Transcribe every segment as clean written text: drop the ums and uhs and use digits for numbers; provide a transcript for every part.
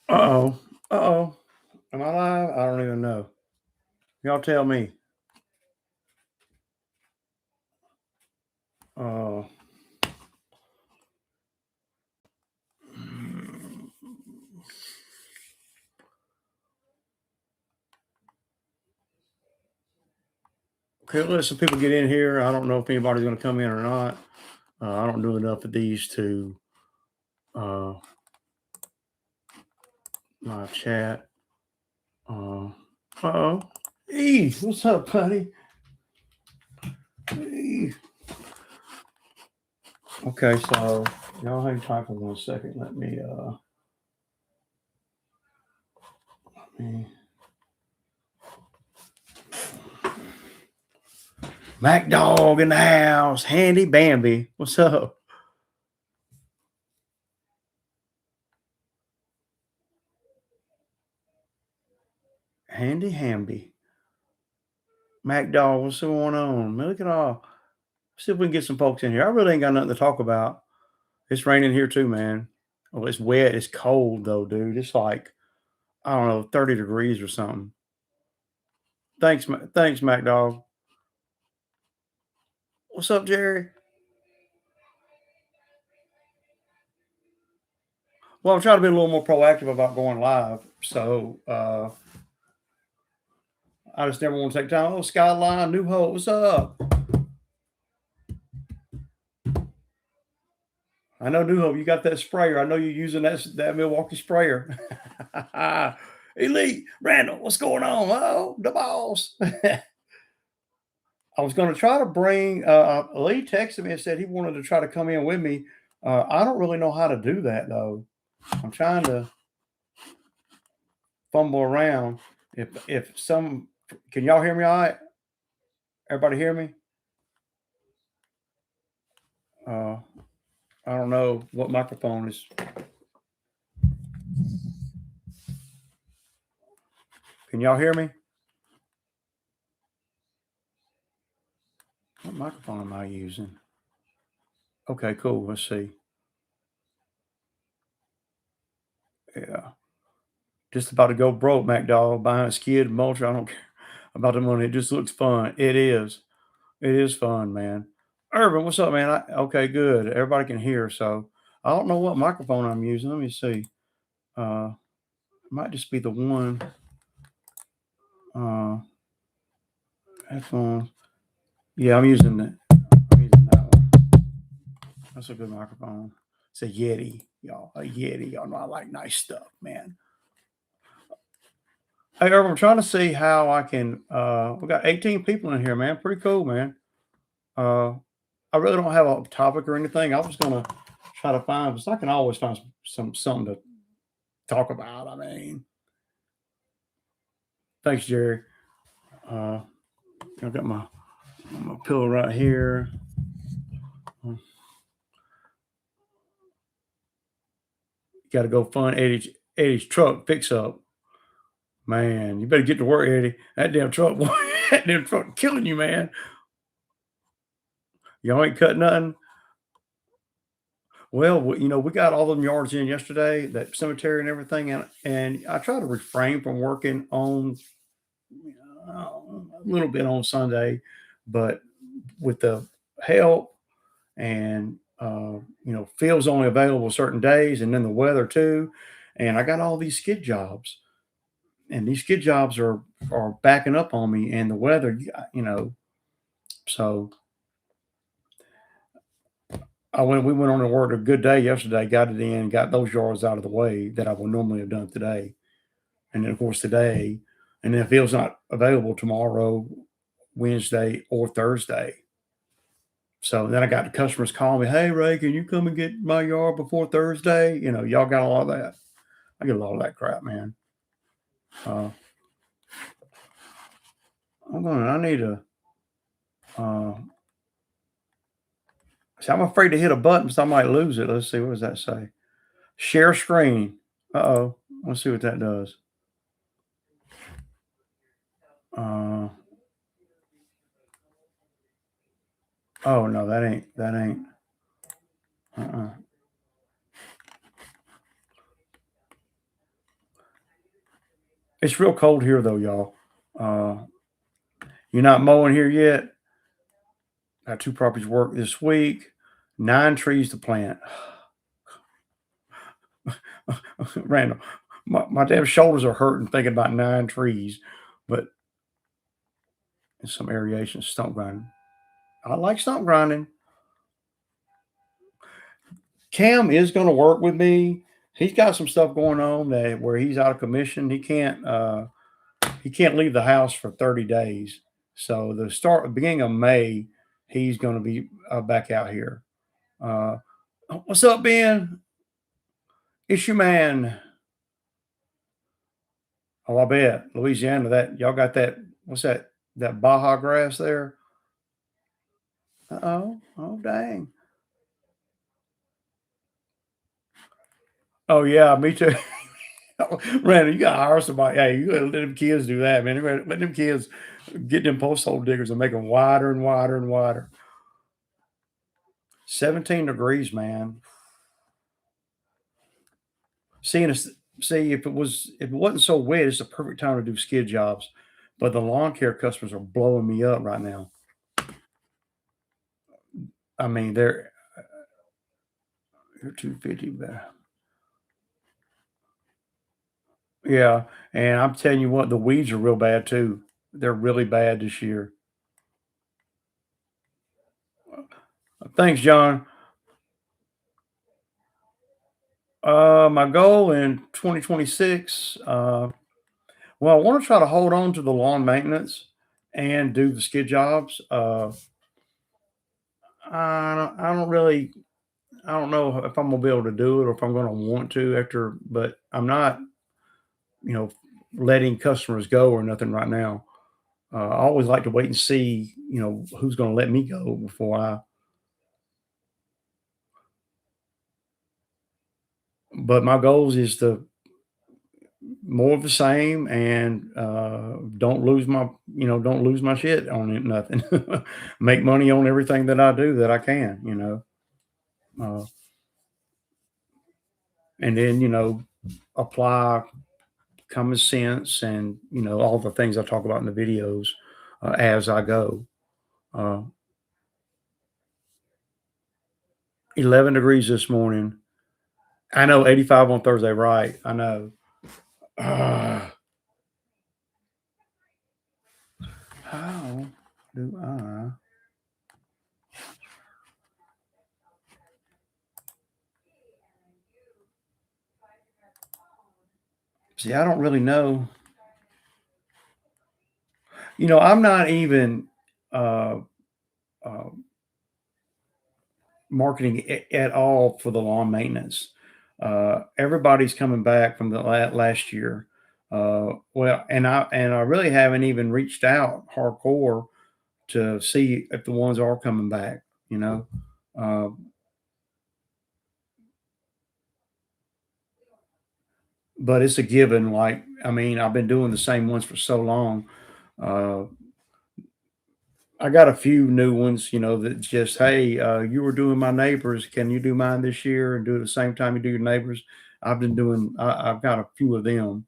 Uh-oh. Uh-oh. Am I live? I don't even know. Y'all tell me. Uh, okay, let some people get in here. I don't know if anybody's going to come in or not. I don't do enough of these to uh, my chat. Uh-oh. Eve, what's up, buddy? Eve. Okay, so y'all hang tight for 1 second. Let me Mac Dog in the house. Handy Bambi. What's up? Handy Hamby. Mac Dog, what's going on? Man, look at all. See if we can get some folks in here. I really ain't got nothing to talk about. It's raining here too, man. Oh, it's wet. It's cold though, dude. It's like, I don't know, 30 degrees or something. Thanks, Mac Dog. What's up, Jerry? Well, I'm trying to be a little more proactive about going live. So I just never want to take time. Oh, Skyline, New Hope, what's up? I know New Hope, you got that sprayer. I know you're using that Milwaukee sprayer. Elite, Randall, what's going on? Oh, the boss. I was going to try to bring Lee texted me and said he wanted to try to come in with me. I don't really know how to do that though. I'm trying to fumble around. If some can y'all hear me all right? Everybody hear me? Uh, I don't know what microphone is. Can y'all hear me? What microphone am I using? Okay, cool. Let's see. Yeah. Just about to go broke, MacDog, buying a skid mulcher. I don't care about the money. It just looks fun. It is. It is fun, man. Urban, what's up, man? Okay, good. Everybody can hear. So I don't know what microphone I'm using. Let me see. It might just be the one. Uh, headphones. Yeah, I'm using that. I'm using that one. That's a good microphone. It's a Yeti, y'all. A Yeti. Y'all know I like nice stuff, man. Hey, Urban, I'm trying to see how I can. We got 18 people in here, man. Pretty cool, man. Uh, I really don't have a topic or anything. I was gonna try to find, because I can always find something to talk about. I mean, thanks, Jerry. I've got my pillow right here. Got to go fund Eddie's truck fix up. Man, you better get to work, Eddie. That damn truck, boy, that damn truck killing you, man. Y'all ain't cut nothing. Well, we got all them yards in yesterday, that cemetery and everything, and I try to refrain from working on a little bit on Sunday, but with the help and fields only available certain days, and then the weather too, and I got all these skid jobs, and these skid jobs are backing up on me, and the weather, so we went on and worked a good day yesterday, got it in, got those yards out of the way that I would normally have done today. And then, of course, today, and then if field's not available tomorrow, Wednesday, or Thursday. So then I got the customers calling me, "Hey, Ray, can you come and get my yard before Thursday?" Y'all got a lot of that. I get a lot of that crap, man. Uh, I need to, uh, see, I'm afraid to hit a button so I might lose it. Let's see. What does that say? Share screen. Uh-oh. Let's see what that does. Uh, oh, no, that ain't. Uh-uh. It's real cold here though, y'all. Uh, you're not mowing here yet. Got two properties to work this week. 9 trees to plant. Randall, my damn shoulders are hurting thinking about 9 trees, but some aeration, stump grinding. I like stump grinding. Cam is going to work with me. He's got some stuff going on that where he's out of commission. He can't leave the house for 30 days. So beginning of May, he's going to be back out here. Uh, what's up, Ben? It's your man. Oh, I bet Louisiana. That y'all got that. What's that? That Baja grass there. Oh, oh, dang. Oh yeah, me too. Randy, you gotta hire somebody. Hey, you gotta let them kids do that, man. Let them kids get them post hole diggers and make them wider and wider and wider. 17 degrees, man. Seeing us See if it wasn't so wet, it's the perfect time to do skid jobs. But the lawn care customers are blowing me up right now. I mean, they're 250. Yeah, and I'm telling you what, the weeds are real bad too. They're really bad this year. Thanks, John. My goal in 2026, well, I want to try to hold on to the lawn maintenance and do the skid jobs. I don't really, I don't know if I'm gonna be able to do it or if I'm gonna want to after, but I'm not, you know, letting customers go or nothing right now. I always like to wait and see, who's gonna let me go before I. But my goals is to more of the same and don't lose my shit on it, nothing. Make money on everything that I do that I can. Uh, and then apply common sense and all the things I talk about in the videos as I go. 11 degrees this morning. I know 85 on Thursday, right? I know. uh, how do I see? I don't really know. I'm not even uh, uh, marketing at all for the lawn maintenance. Everybody's coming back from the last year. Well, and I really haven't even reached out hardcore to see if the ones are coming back. You know, uh, but it's a given. Like, I mean, I've been doing the same ones for so long. Uh, I got a few new ones, that just, hey, you were doing my neighbors. Can you do mine this year and do it the same time you do your neighbors? I've got a few of them.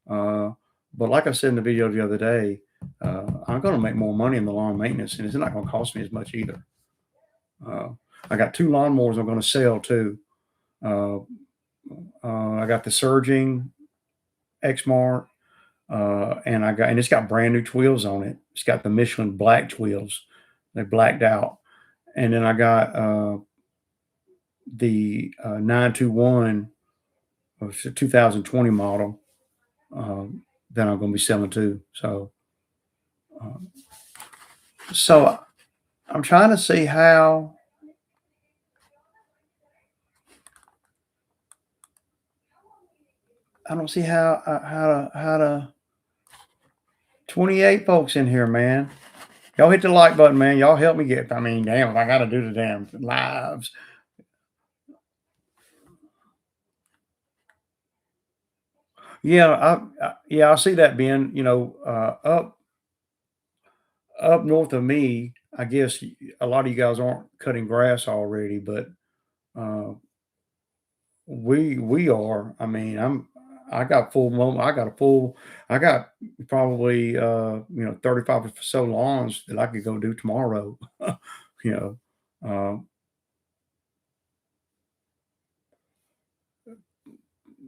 Uh, but like I said in the video the other day, I'm going to make more money in the lawn maintenance and it's not going to cost me as much either. Uh, I got two lawnmowers I'm going to sell too. Uh, I got the Surging X-Mark, and it's got brand new twills on it. It's got the Michelin black twills. They blacked out. And then I got the 921, which is a 2020 model, that I'm going to be selling too. Uh, so I'm trying to see how. I don't see how to 28 folks in here, man. Y'all hit the like button, man. Y'all help me get. I mean, damn, I got to do the damn lives. Yeah, yeah, I see that, Ben. Up north of me, I guess a lot of you guys aren't cutting grass already, but uh, we are. I mean, I'm. I got full moment. I got a full. I got probably 35 or so lawns that I could go do tomorrow. you know, um,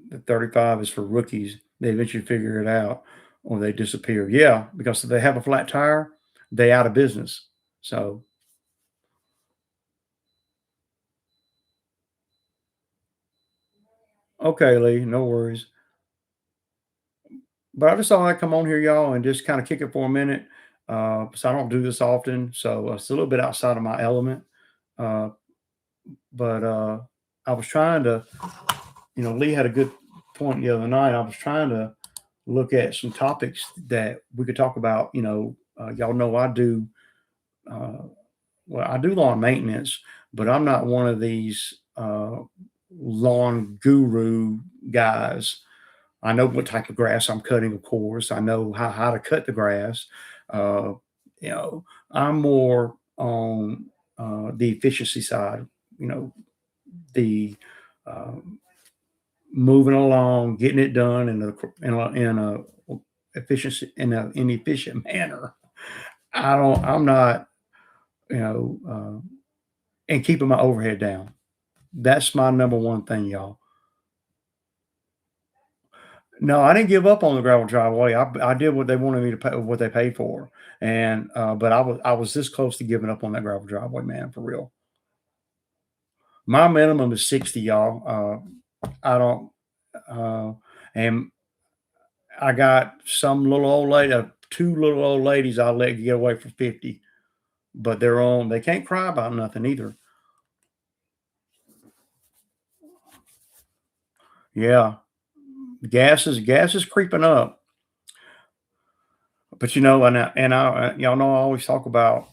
the 35 is for rookies. They eventually figure it out or they disappear. Yeah, because if they have a flat tire, they out of business. So okay, Lee, no worries. But I just thought I'd come on here, y'all, and just kind of kick it for a minute. So I don't do this often, so it's a little bit outside of my element. Uh, but I was trying to, Lee had a good point the other night. I was trying to look at some topics that we could talk about. Y'all know I do. Uh, well, I do lawn maintenance, but I'm not one of these lawn guru guys. I know what type of grass I'm cutting, of course. I know how to cut the grass. Uh, you know, I'm more on the efficiency side. You know, the um, moving along, getting it done in a efficiency in an efficient manner. I'm not. You know, and keeping my overhead down. That's my number one thing, y'all. No, I didn't give up on the gravel driveway. I did what they wanted me to pay, what they paid for, and but I was this close to giving up on that gravel driveway, man, for real. My minimum is 60, y'all. I don't, uh, and I got some little old lady, two little old ladies I let get away for 50, but they're on. They can't cry about nothing either. Yeah, gas is creeping up. But y'all know I always talk about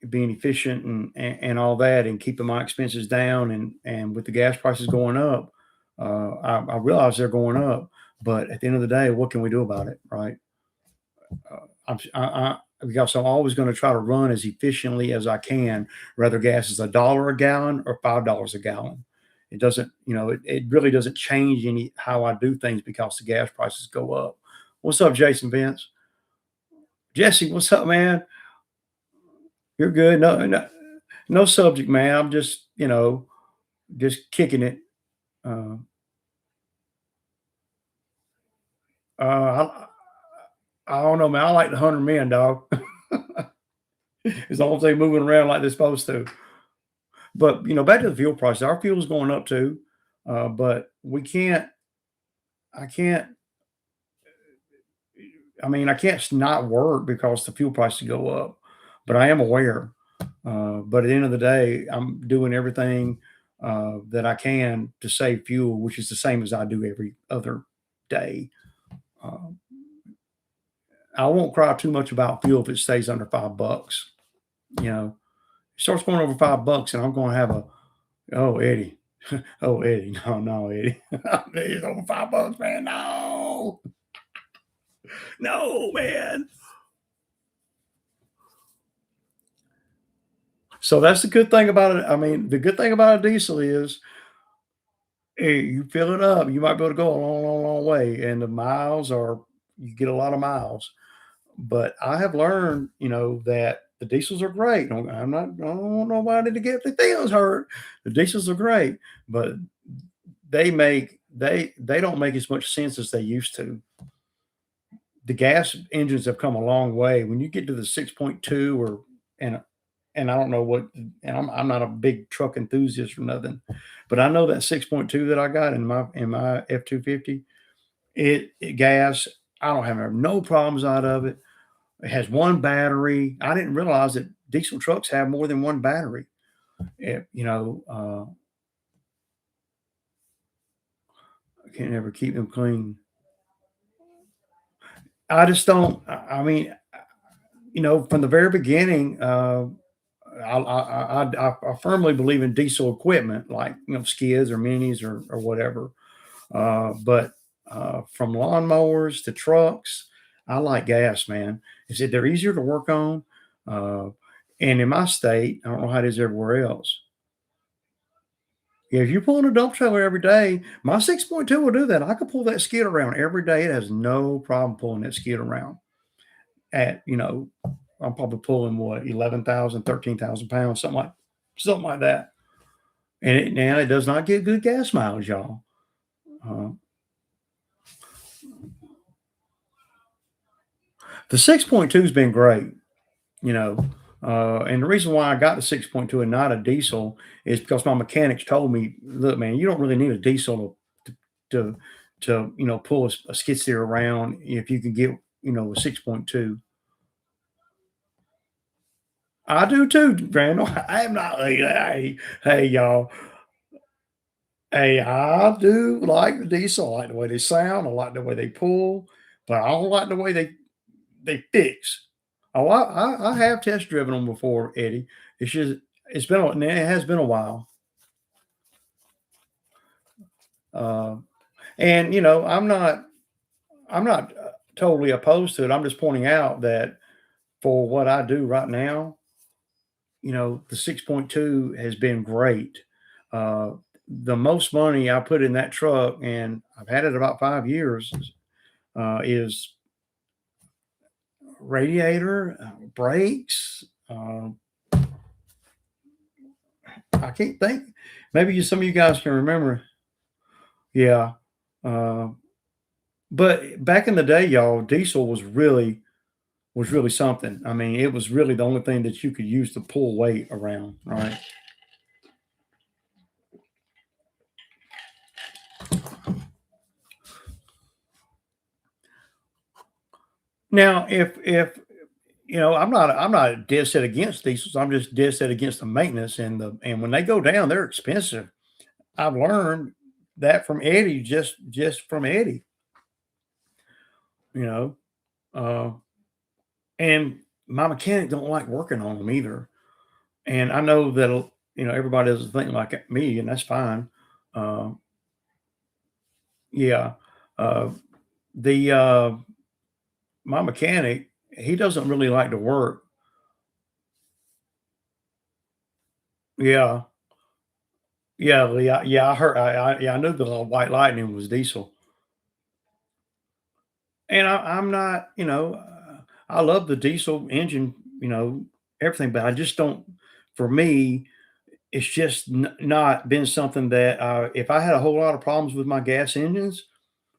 being efficient and all that, and keeping my expenses down, and with the gas prices going up, I realize they're going up. But at the end of the day, what can we do about it, right? Because I'm always going to try to run as efficiently as I can, whether gas is $1 a gallon or $5 a gallon. It doesn't, it really doesn't change any how I do things because the gas prices go up. What's up, Jason Vince? Jesse, what's up, man? You're good. No, no, no subject, man. I'm just, just kicking it. Uh, I, I don't know, man. I like the 100 men, dog. As long as they moving around like they're supposed to. But back to the fuel prices. Our fuel's going up too. But we can't. I can't. I mean, I can't not work because the fuel prices go up. But I am aware. But at the end of the day, I'm doing everything that I can to save fuel, which is the same as I do every other day. Uh, I won't cry too much about fuel if it stays under $5. It starts going over $5, and I'm going to have oh Eddie, oh Eddie, no, no Eddie, it's over $5, man, no, no, man. So that's the good thing about it. I mean, the good thing about a diesel is, hey, you fill it up, you might be able to go a long, long, long way, and the miles are you get a lot of miles. But I have learned, that the diesels are great. I don't want nobody to get their feelings hurt. The diesels are great, but they don't make as much sense as they used to. The gas engines have come a long way. When you get to the 6.2 and I don't know what, and I'm not a big truck enthusiast or nothing, but I know that 6.2 that I got in my F-250, it gas, I don't have no problems out of it. It has one battery. I didn't realize that diesel trucks have more than one battery. I can't ever keep them clean. I just don't. I mean, from the very beginning, I firmly believe in diesel equipment like skids or minis or whatever. But from lawnmowers to trucks, I like gas, man. Is it they're easier to work on? Uh, and in my state, I don't know how it is everywhere else. If you're pulling a dump trailer every day, my 6.2 will do that. I could pull that skid around every day. It has no problem pulling that skid around at, I'm probably pulling what, 11,000, 13,000 pounds, something like that. And it does not get good gas mileage, y'all. Uh, the 6.2 has been great, you know. And the reason why I got the 6.2 and not a diesel is because my mechanics told me, look, man, you don't really need a diesel to, pull a skid steer around if you can get, a 6.2. I do too, Randall. I am not, hey, y'all. Hey, I do like the diesel. I like the way they sound. I like the way they pull, but I don't like the way they fix. Oh, I have test driven them before, Eddie. It's just it has been a while. Uh, and I'm not totally opposed to it. I'm just pointing out that for what I do right now, the 6.2 has been great. Uh, the most money I put in that truck, and I've had it about 5 years, is radiator, brakes. I can't think. Maybe some of you guys can remember. Yeah. Uh, but back in the day, y'all, diesel was really something. I mean, it was really the only thing that you could use to pull weight around, right? Now, if I'm not dead set against diesels. I'm just dead set against the maintenance and when they go down, they're expensive. I've learned that from Eddie, just from Eddie, you know. Uh, and my mechanic don't like working on them either. And I know that everybody doesn't think like me, and that's fine. Uh, yeah, uh, the my mechanic, he doesn't really like to work. Yeah, yeah. I heard. Yeah, I knew the white lightning was diesel, and I'm not. I love the diesel engine. Everything, but I just don't. For me, it's just not been something that if I had a whole lot of problems with my gas engines,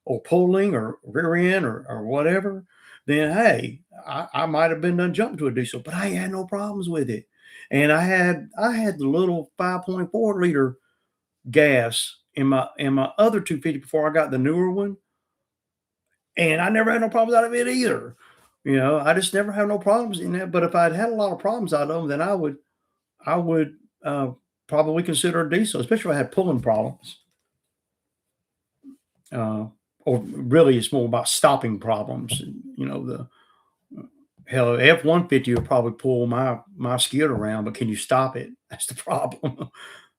or pulling or rear end or whatever, then hey, I might have been done jumping to a diesel, but I had no problems with it. And I had the little 5.4 liter gas in my other 250 before I got the newer one, and I never had no problems out of it either. I just never had no problems in that. But if I'd had a lot of problems out of them, then I would uh, probably consider a diesel, especially if I had pulling problems. Uh, or really, it's more about stopping problems. The hell, F-150 will probably pull my skid around, but can you stop it? That's the problem.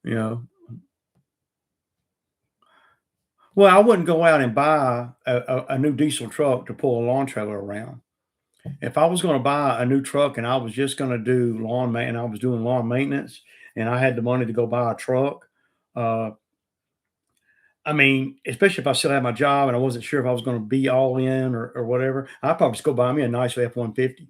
you know. Well, I wouldn't go out and buy a new diesel truck to pull a lawn trailer around. If I was going to buy a new truck and I was just going to do lawn maintenance, I was doing lawn maintenance, and I had the money to go buy a truck. Uh, I mean, especially if I still had my job and I wasn't sure if I was going to be all in or whatever, I'd probably just go buy me a nice F-150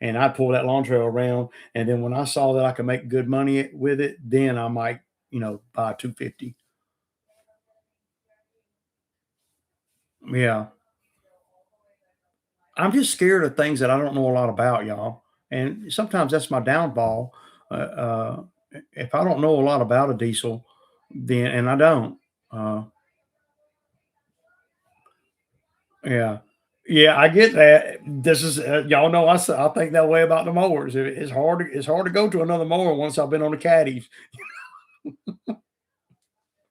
and I'd pull that lawn trailer around. And then when I saw that I could make good money with it, then I might, buy a 250. Yeah. I'm just scared of things that I don't know a lot about, y'all. And sometimes that's my downfall. If I don't know a lot about a diesel, then, and I don't, uh, yeah. Yeah, I get that. This is y'all know I think that way about the mowers. It's hard to go to another mower once I've been on the caddies.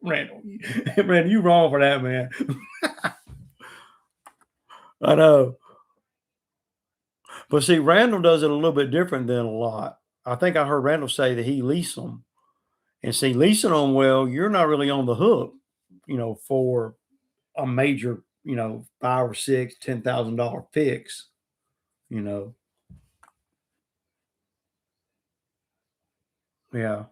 Randall, Randall, you wrong for that, man. I know. But see, Randall does it a little bit different than a lot. I think I heard Randall say that he leased them. And see, leasing them, well, you're not really on the hook, for a major, 5 or 6, $10,000 fix, you know. Yeah.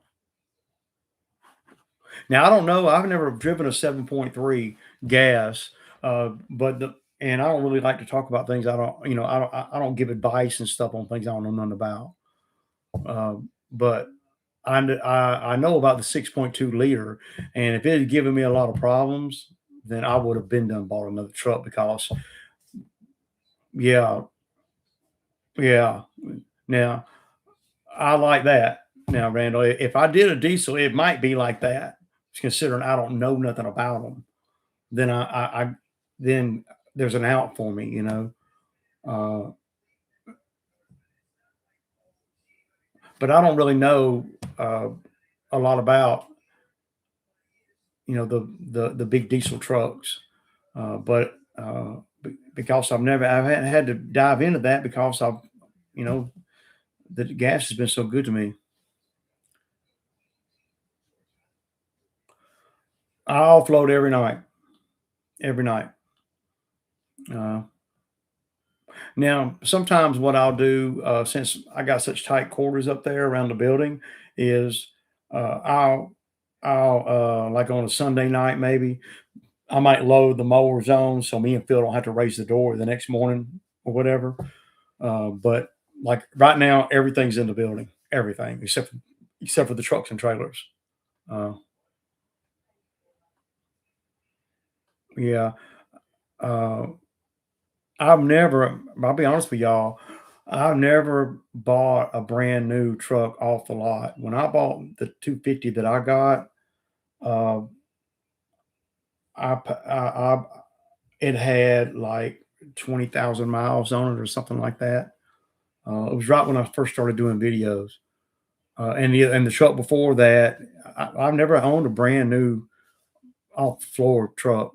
Now I don't know. I've never driven a 7.3 gas, but and I don't really like to talk about things I don't, I don't give advice and stuff on things I don't know nothing about. But I know about the 6.2 liter, and if it had given me a lot of problems, then I would have been done bought another truck because yeah, yeah. Now I like that. Now, Randall, if I did a diesel, it might be like that, considering I don't know nothing about them. Then then there's an out for me, Uh, but I don't really know uh, a lot about the big diesel trucks. But because I haven't had to dive into that because you know the gas has been so good to me. I offload every night, every night. Uh, Now, sometimes what I'll do, since I got such tight quarters up there around the building, is uh, I'll like on a Sunday night maybe I might load the mower zone so me and Phil don't have to raise the door the next morning or whatever. But like right now, everything's in the building, everything except for the trucks and trailers. Uh, yeah, uh, I'll be honest with y'all, I've never bought a brand new truck off the lot. When I bought the 250 that I got, uh, it had like 20,000 miles on it or something like that. It was right when I first started doing videos. And the truck before that, I've never owned a brand new off the floor truck.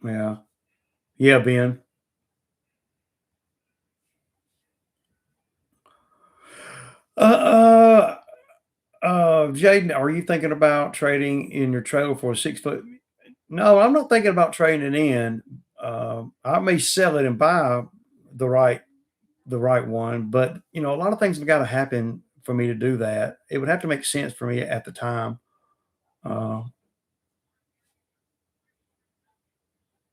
Yeah. Yeah, Ben. Uh, Jaden, are you thinking about trading in your trailer for a 6 foot? No, I'm not thinking about trading it in. I may sell it and buy the right the right one, but a lot of things have got to happen for me to do that. It would have to make sense for me at the time. Uh,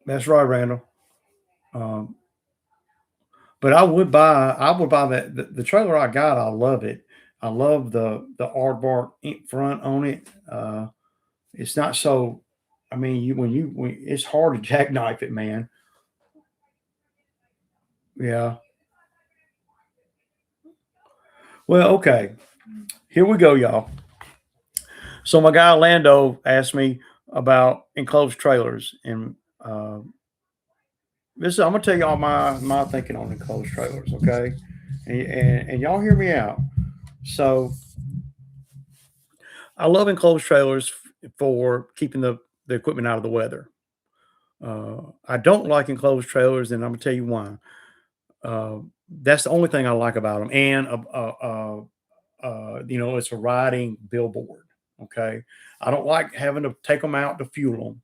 that's right, Randall. Um, but I would buy that the trailer I got. I love it. I love the aardvark in front on it. It's not so. I mean, when it's hard to jackknife it, man. Yeah. Well, okay. Here we go, y'all. So my guy Lando asked me about enclosed trailers, and I'm gonna tell y'all my thinking on enclosed trailers, okay? And y'all hear me out. So I love enclosed trailers for keeping the equipment out of the weather. I don't like enclosed trailers, and I'm gonna tell you why. That's the only thing I like about them, and it's a riding billboard. Okay, I don't like having to take them out to fuel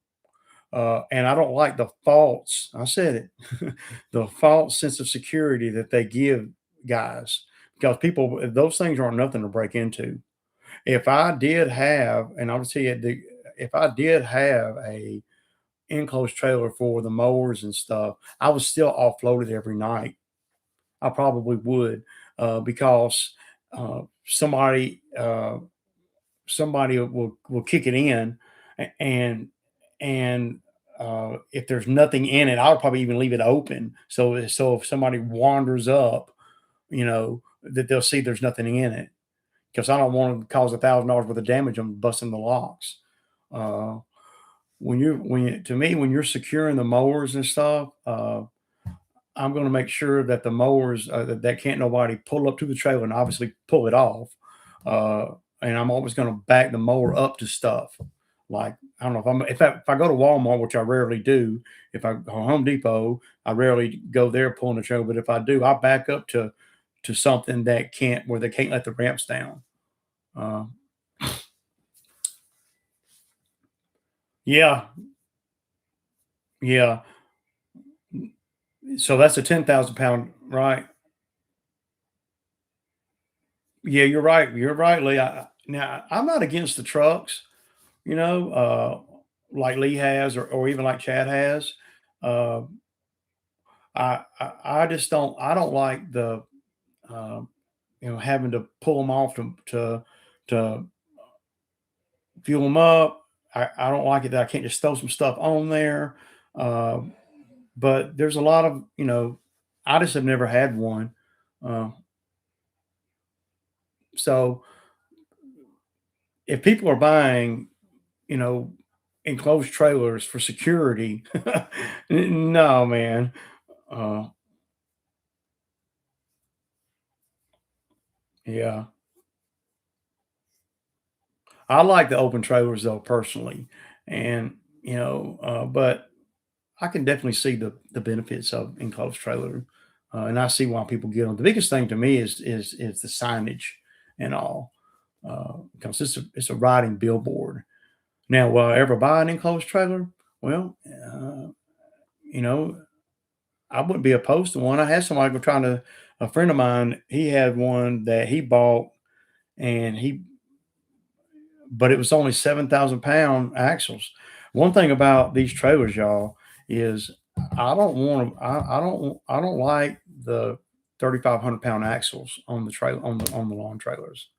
them. And I don't like the false, I said it, the false sense of security that they give guys because those things aren't nothing to break into. If I did have, and I'll tell you, if I did have a enclosed trailer for the mowers and stuff, I would still offload it every night. I probably would because somebody will kick it in and and if there's nothing in it, I'll probably even leave it open. So if somebody wanders up, that they'll see there's nothing in it because I don't want to cause $1,000 worth of damage on busting the locks. Uh, to me, when you're securing the mowers and stuff, I'm going to make sure that the mowers that can't nobody pull up to the trailer and obviously pull it off. Uh, and I'm always going to back the mower up to stuff. Like I don't know if I go to Walmart, which I rarely do. If I go Home Depot, I rarely go there pulling the trailer. But if I do, I back up to something that can't where they can't let the ramps down. Uh, yeah, yeah. So that's a 10,000 pound, right? Yeah, you're right. You're right, Lee. Now I'm not against the trucks, like Lee has, or even like Chad has. Uh, I just don't. I don't like the um, having to pull them off to fuel them up. I don't like it that I can't just throw some stuff on there. Uh, but there's a lot of I just have never had one. Uh, so if people are buying, you know, enclosed trailers for security, no, man. Uh, yeah, I like the open trailers though personally, and but I can definitely see the benefits of enclosed trailer, and I see why people get them. The biggest thing to me is the signage and all, because it's a riding billboard. Now, will I ever buy an enclosed trailer? Well, you know, I wouldn't be opposed to one. I had somebody go trying to a friend of mine. He had one that he bought, and he but it was only 7,000 pound axles. One thing about these trailers, y'all, is I don't want to. I don't like the 3,500 pound axles on the trail on the lawn trailers.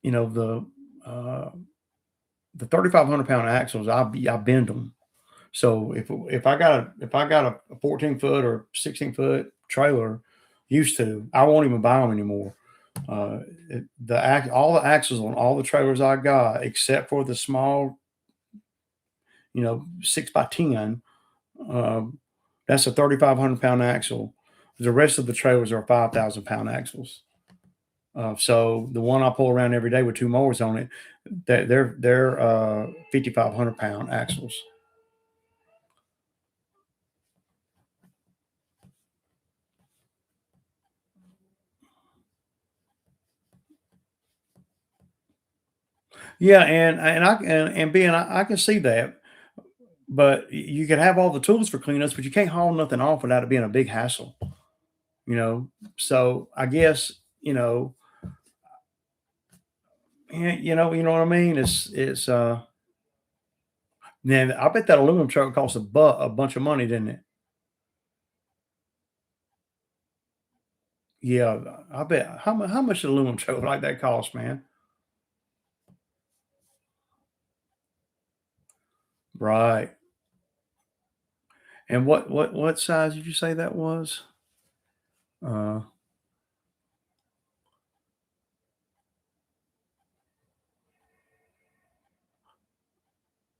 You know uh, the 3,500 pound axles. I bend them. So if I got a 14 foot or 16 foot trailer, used to, I won't even buy them anymore. All the axles on all the trailers I got, except for the small, 6x10. Um, that's a 3,500 pound axle. The rest of the trailers are 5,000 pound axles. So the one I pull around every day with two mowers on it, they're 5,500 pound axles. Yeah, and being I can see that, but you can have all the tools for cleanups, but you can't haul nothing off without it being a big hassle. You know, so I guess you know what I mean. Man, I bet that aluminum truck cost a bunch of money, didn't it? Yeah, I bet. How much aluminum truck like that cost, man? Right. And what size did you say that was? Uh,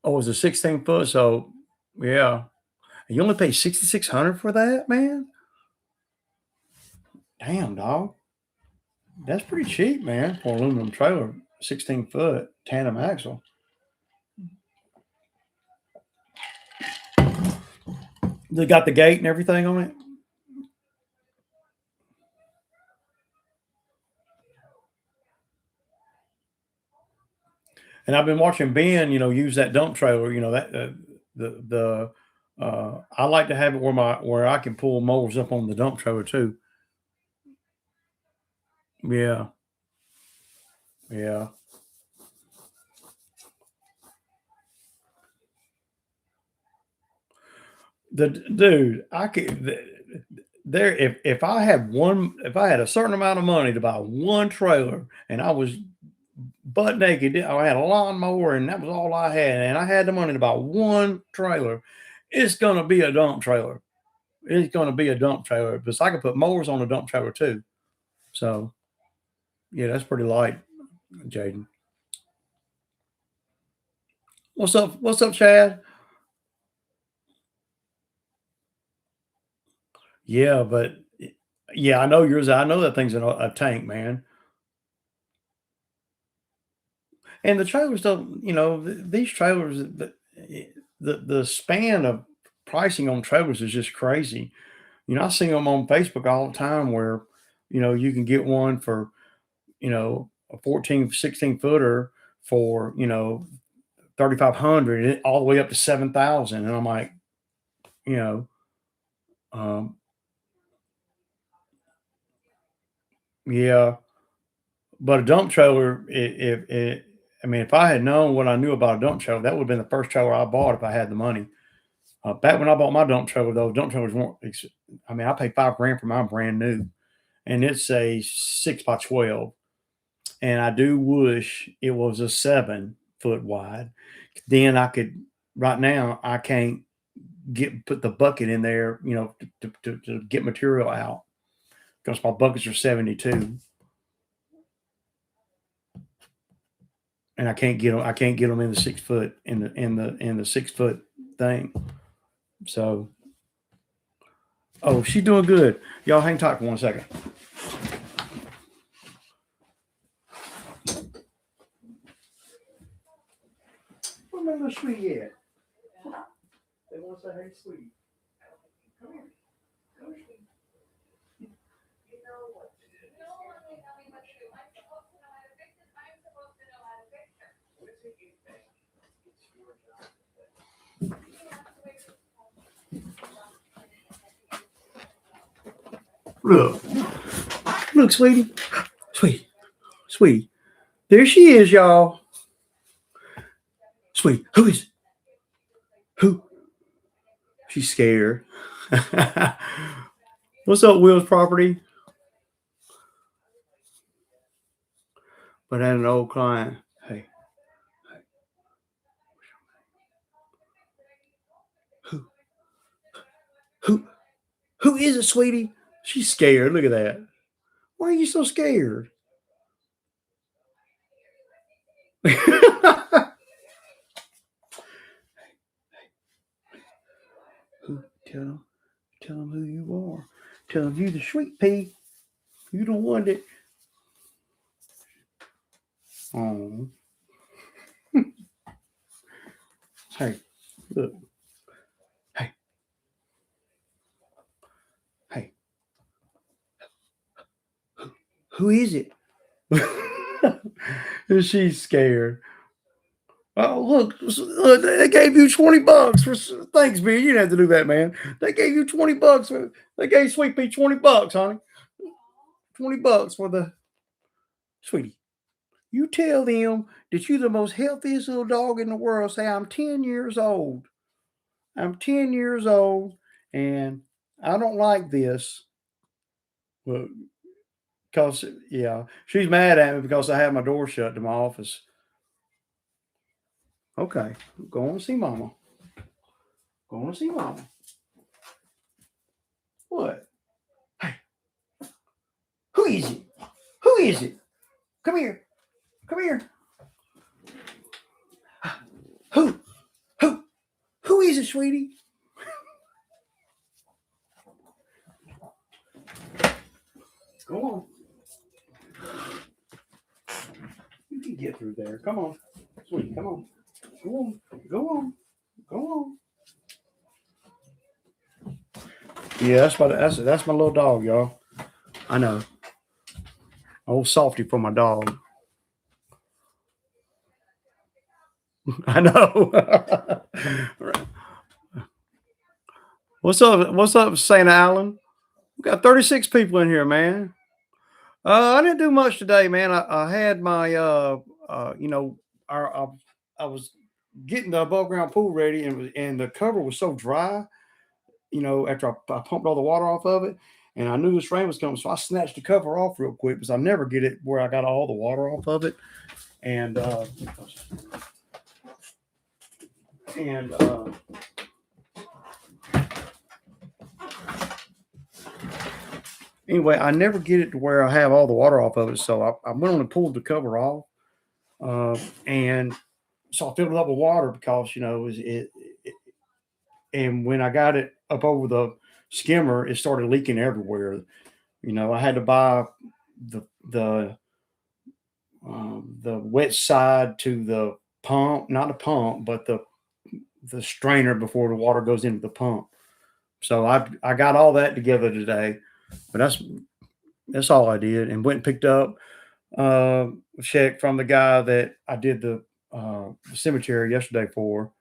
oh, it was a 16 foot. So yeah, you only pay 6,600 for that, man. Damn, dog. That's pretty cheap, man, for an aluminum trailer, 16 foot tandem axle. They got the gate and everything on it. And I've been watching Ben, use that dump trailer. That I like to have it where I can pull mowers up on the dump trailer too. Yeah, yeah. Dude, I could there if I had a certain amount of money to buy one trailer and I was butt naked. I had a lawnmower, and that was all I had. And I had the money to buy one trailer. It's gonna be a dump trailer. It's gonna be a dump trailer because I can put mowers on a dump trailer too. So yeah, that's pretty light, Jaden. What's up? What's up, Chad? Yeah, but yeah, I know yours. I know that thing's in a tank, man. And the trailers don't. These trailers. The span of pricing on trailers is just crazy. I see them on Facebook all the time where, you can get one for, a 14, 16 footer for, 3,500 all the way up to 7,000. And I'm like, you know, um, Yeah, but a dump trailer, I mean, if I had known what I knew about a dump trailer, that would have been the first trailer I bought if I had the money. Back when I bought my dump trailer, though, dump trailers weren't. I mean, I paid 5 grand for mine brand new, and it's a 6 by 12. And I do wish it was a 7 foot wide. Then I could. Right now, I can't put the bucket in there, to get material out because my buckets are 72, and I can't get them. I can't get them in the 6 foot in the 6 foot thing. So, oh, she's doing good. Y'all hang tight for 1 second. Where's my little sweetie at? They want to say, "Hey, sweetie, come here, come here, sweetie." Look, look, sweetie, sweetie, sweetie. There she is, y'all. Sweetie, who is it? Who? She's scared. What's up, Will's property? But I had an old client. Hey, who, who, who is it, sweetie? She's scared. Look at that. Why are you so scared? Who? Tell them who you are. Tell them you the sweet pea. You don't want it. Oh, hey, look. Hey, hey. Who is it? She's scared. Oh, look, they gave you $20 for. Thanks, B. You didn't have to do that, man. They gave you $20. They gave Sweet Pea $20, honey. $20 for the sweetie. You tell them that you're the most healthiest little dog in the world. Say, I'm 10 years old. I'm 10 years old, and I don't like this. Well, because, yeah, she's mad at me because I have my door shut to my office. Okay, go on see mama. Go on see mama. What? Hey, who is it? Who is it? Come here. Come here. Who? Who? Who is it, sweetie? Go on. You can get through there. Come on. Sweetie, come on. Go on. Go on. Go on. Yeah, that's my little dog, y'all. I know. Old softy for my dog. I know. What's up, St. Allen? We got 36 people in here, man. I didn't do much today, man. I had my you know, I was getting the above ground pool ready, and the cover was so dry, after I pumped all the water off of it, and I knew this rain was coming, so I snatched the cover off real quick because I never get it where I got all the water off of it, and and anyway, I never get it to where I have all the water off of it, so I went on and pulled the cover off, and so I filled it up with water because and when I got it up over the skimmer, it started leaking everywhere. I had to buy the the the wet side to the pump, not the pump, but the strainer before the water goes into the pump. So I got all that together today, but that's all I did, and went and picked up a check from the guy that I did the cemetery yesterday for,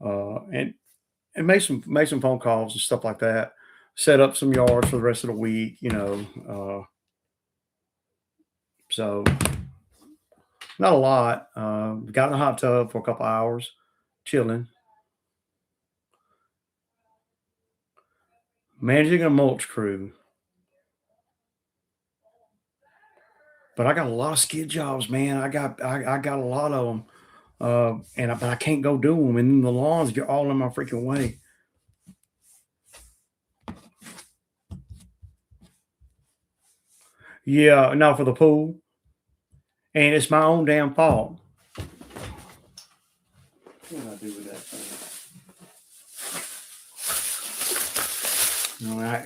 and made some phone calls and stuff like that. Set up some yards for the rest of the week. So not a lot. Got in the hot tub for a couple hours, chilling, managing a mulch crew. But I got a lot of skid jobs, man. I got a lot of them, but I can't go do them, and then the lawns get all in my freaking way. Yeah, no, for the pool, and it's my own damn fault. What did I do with that thing?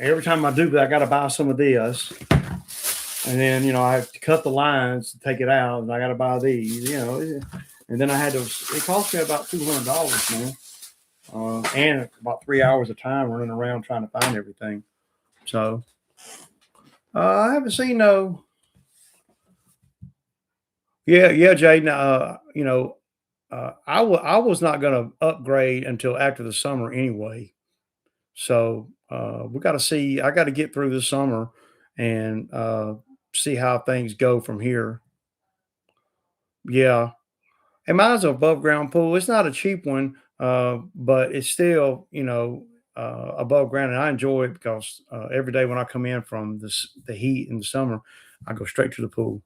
Every time I do that, I got to buy some of this, and then I have to cut the lines to take it out, and I got to buy these, and then I had to. It cost me about $200, man, and about 3 hours of time running around trying to find everything. So I haven't seen no. Yeah, yeah, Jaden. I was not going to upgrade until after the summer anyway. So we got to see. I got to get through this summer and see how things go from here. Yeah, and mine's an above ground pool. It's not a cheap one, but it's still above ground, and I enjoy it because every day when I come in from the heat in the summer, I go straight to the pool.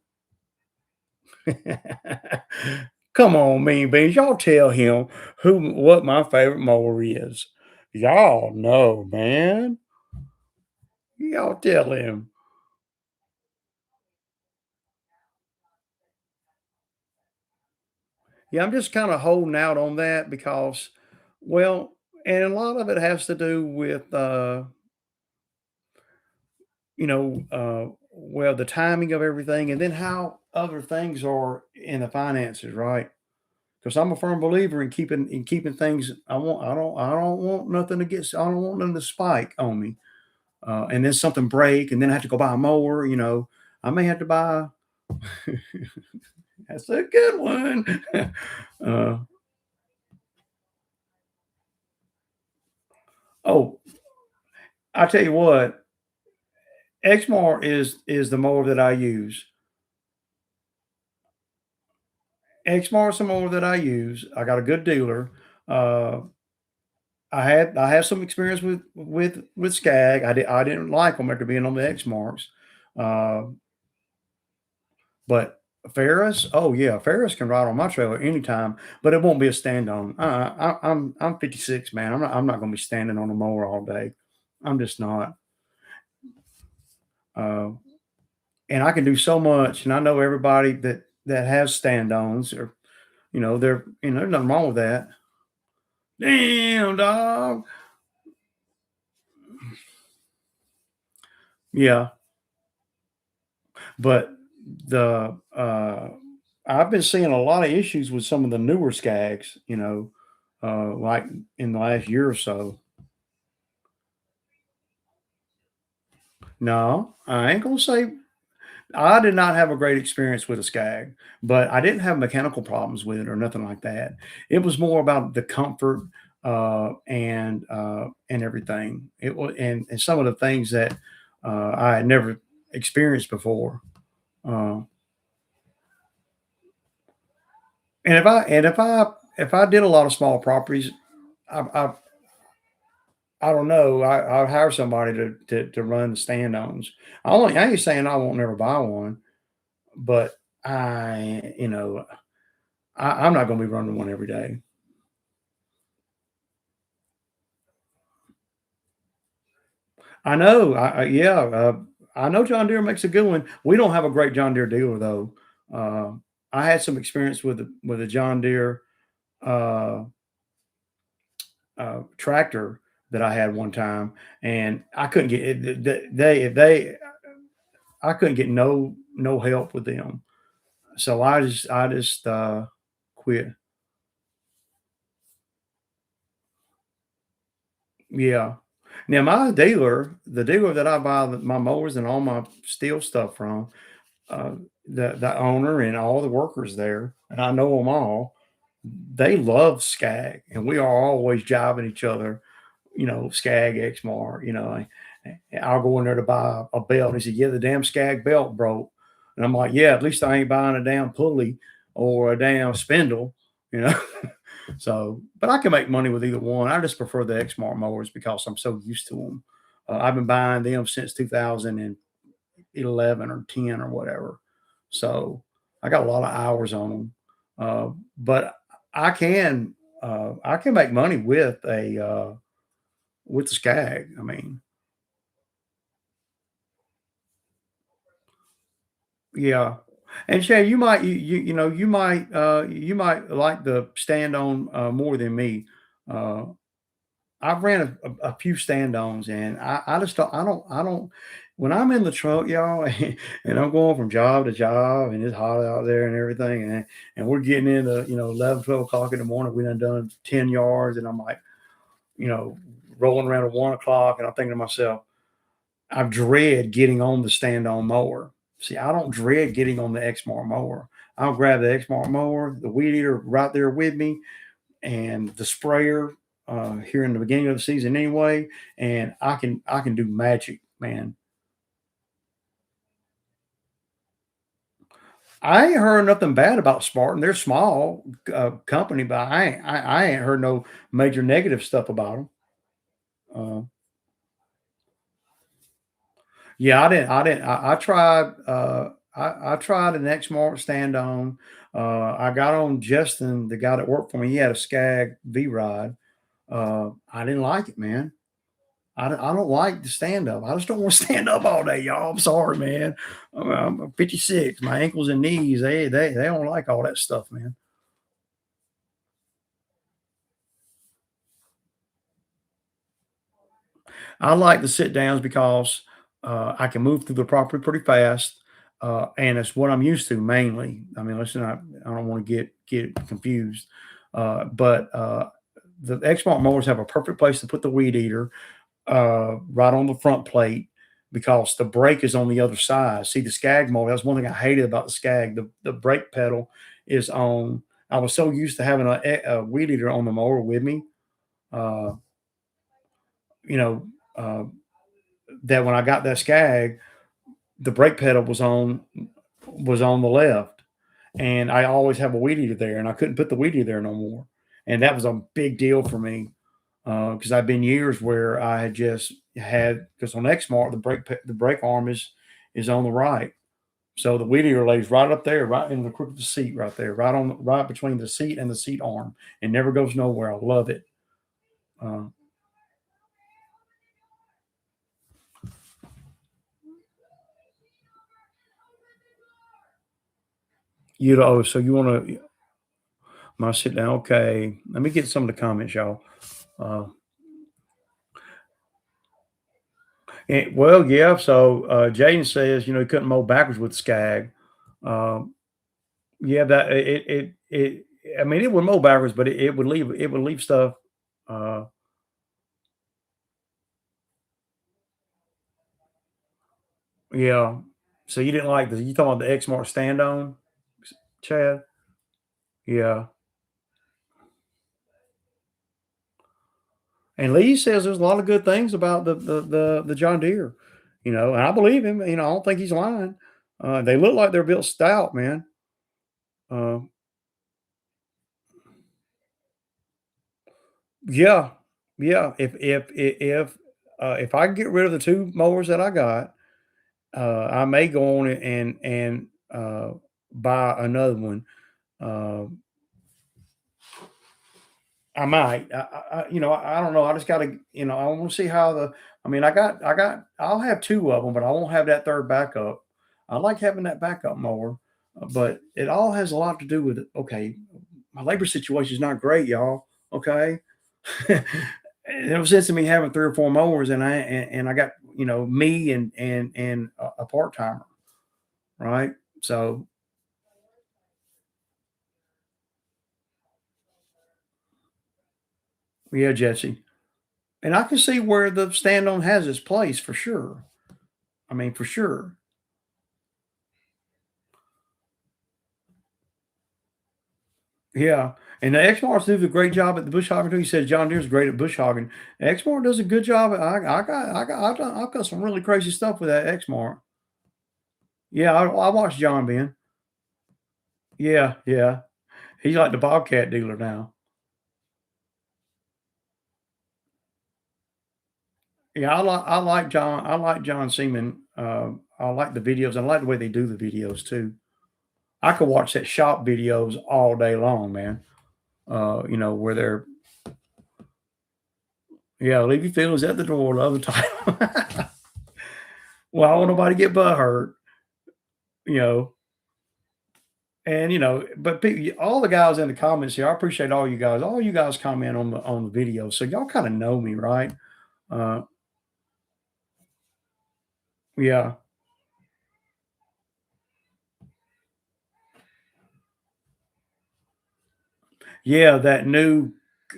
Come on, Mean Beans. Y'all tell him what my favorite mower is. Y'all know, man. Y'all tell him. Yeah, I'm just kind of holding out on that because, well, and a lot of it has to do with, well, the timing of everything, and then how other things are in the finances, right? Because I'm a firm believer in keeping things. I don't want nothing to get. I don't want nothing to spike on me. And then something break, and then I have to go buy a mower. I may have to buy. That's a good one. uh, oh, I tell you what, Exmar is the mower that I use. Exmar is the mower that I use. I got a good dealer. Uh, I had some experience with Skag. I didn't like them after being on the Exmarks. Uh, But Ferris, oh yeah, Ferris can ride on my trailer anytime, but it won't be a stand on. I'm 56, man. I'm not going to be standing on a mower all day. I'm just not. Uh, and I can do so much, and I know everybody that has stand ons, or there's nothing wrong with that. Damn dog. Yeah, but the I've been seeing a lot of issues with some of the newer Skags. Like in the last year or so. No, I ain't gonna say I did not have a great experience with a Skag, but I didn't have mechanical problems with it or nothing like that. It was more about the comfort and everything. It was and some of the things that I had never experienced before. Uh, and if I did a lot of small properties, I I don't know. I'll hire somebody to run the stand-ons. I ain't saying I won't never buy one, but I'm not gonna be running one every day. I know, yeah, I know John Deere makes a good one. We don't have a great John Deere dealer though. Uh, I had some experience with a John Deere uh, tractor that I had one time, and I couldn't get it. They I couldn't get no help with them. So I just quit. Yeah. Now the dealer that I buy my mowers and all my steel stuff from, uh, the owner and all the workers there, and I know them all. They love Skag, and we are always jiving each other. Skag Exmar. I'll go in there to buy a belt. He said, "Yeah, the damn Skag belt broke." And I'm like, yeah, at least I ain't buying a damn pulley or a damn spindle, you know. So, but I can make money with either one. I just prefer the Exmark mowers because I'm so used to them. I've been buying them since 2011 or 10 or whatever. So I got a lot of hours on them. But I can I can make money with the Skag. I mean, yeah. And Shay, you might like the stand on more than me. Uh, I've ran a few stand-ons and I just I don't when I'm in the truck, y'all, and I'm going from job to job and it's hot out there and everything, and we're getting into, 11, 12 o'clock in the morning, we done 10 yards, and I'm like, you know, rolling around at 1 o'clock, and I'm thinking to myself, I dread getting on the stand-on mower. See, I don't dread getting on the Exmark mower. I'll grab the Exmark mower, the weed eater right there with me, and the sprayer here in the beginning of the season anyway, and I can do magic, man. I ain't heard nothing bad about Spartan. They're a small company, but I ain't heard no major negative stuff about them. Uh, yeah, I didn't. I tried. I tried an Exmark stand on. I got on Justin, the guy that worked for me. He had a Skag V ride. I didn't like it, man. I don't like the stand up. I just don't want to stand up all day, y'all. I'm sorry, man. I'm 56. My ankles and knees, they don't like all that stuff, man. I like the sit downs because I can move through the property pretty fast, and it's what I'm used to mainly. I mean, listen, I don't want to get confused, but the Exmark mowers have a perfect place to put the weed eater right on the front plate because the brake is on the other side. See, the Skag mower, that's one thing I hated about the Skag. The brake pedal is on. I was so used to having a weed eater on the mower with me, uh, you know, uh, that when I got that Skag, the brake pedal was on the left, and I always have a weed eater there, and I couldn't put the weed eater there no more, and that was a big deal for me because I've been years where I had just had because on Xmark the brake arm is on the right, so the weed eater lays right up there, right in the crook of the seat, right there, right between the seat and the seat arm, and never goes nowhere. I love it. Uh, so you want to my sit down? Okay, let me get some of the comments, y'all. Uh, well, yeah. So Jaden says, he couldn't mow backwards with Skag. Um, yeah, that it. I mean, it would mow backwards, but it would leave stuff. Uh, yeah. So you didn't like the you talking about the Xmark stand on, Chad? Yeah. And Lee says there's a lot of good things about the John Deere, and I believe him. I don't think he's lying. They look like they're built stout, man. Uh, yeah, yeah. If I get rid of the two mowers that I got, I may go on it and buy another one. Uh, I might. I don't know. I just got to. I want to see how the. I mean, I'll have two of them, but I won't have that third backup. I like having that backup mower, but it all has a lot to do with. Okay, my labor situation is not great, y'all. Okay, there was sense of me having three or four mowers, and I got me and a part timer, right? So yeah, Jesse, and I can see where the stand on has its place for sure. I mean, for sure. Yeah, and the Exmarts do a great job at the bush hogging too. He says John Deere's great at bush hogging. Exmart does a good job. I've got some really crazy stuff with that Exmart. Yeah, I watched John Ben. Yeah, yeah. He's like the Bobcat dealer now. Yeah, I like John Seaman. I like the videos. I like the way they do the videos too. I could watch that shop videos all day long, man. Where they're yeah, leave your feelings at the door, love the title. Well, I don't want nobody to get butt hurt, you know. But all the guys in the comments here, I appreciate all you guys. All you guys comment on the video, so y'all kind of know me, right? Uh, yeah, yeah.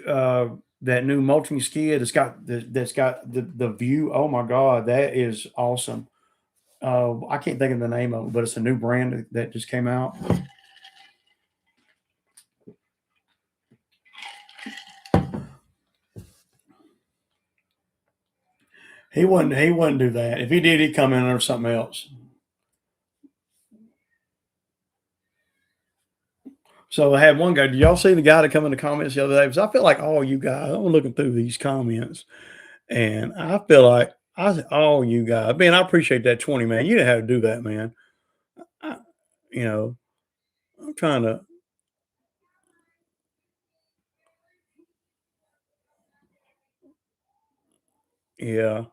Uh, that new mulching skid that's got the view. Oh my God, that is awesome. I can't think of the name of it, but it's a new brand that just came out. He wouldn't do that. If he did, he'd come in under something else. So I had one guy. Did y'all see the guy that come in the comments the other day? Because I feel like all you guys. I'm looking through these comments, and I feel like I said, all you guys. Man, I appreciate that 20, man. You didn't have to do that, man. I, you know, I'm trying to. Yeah,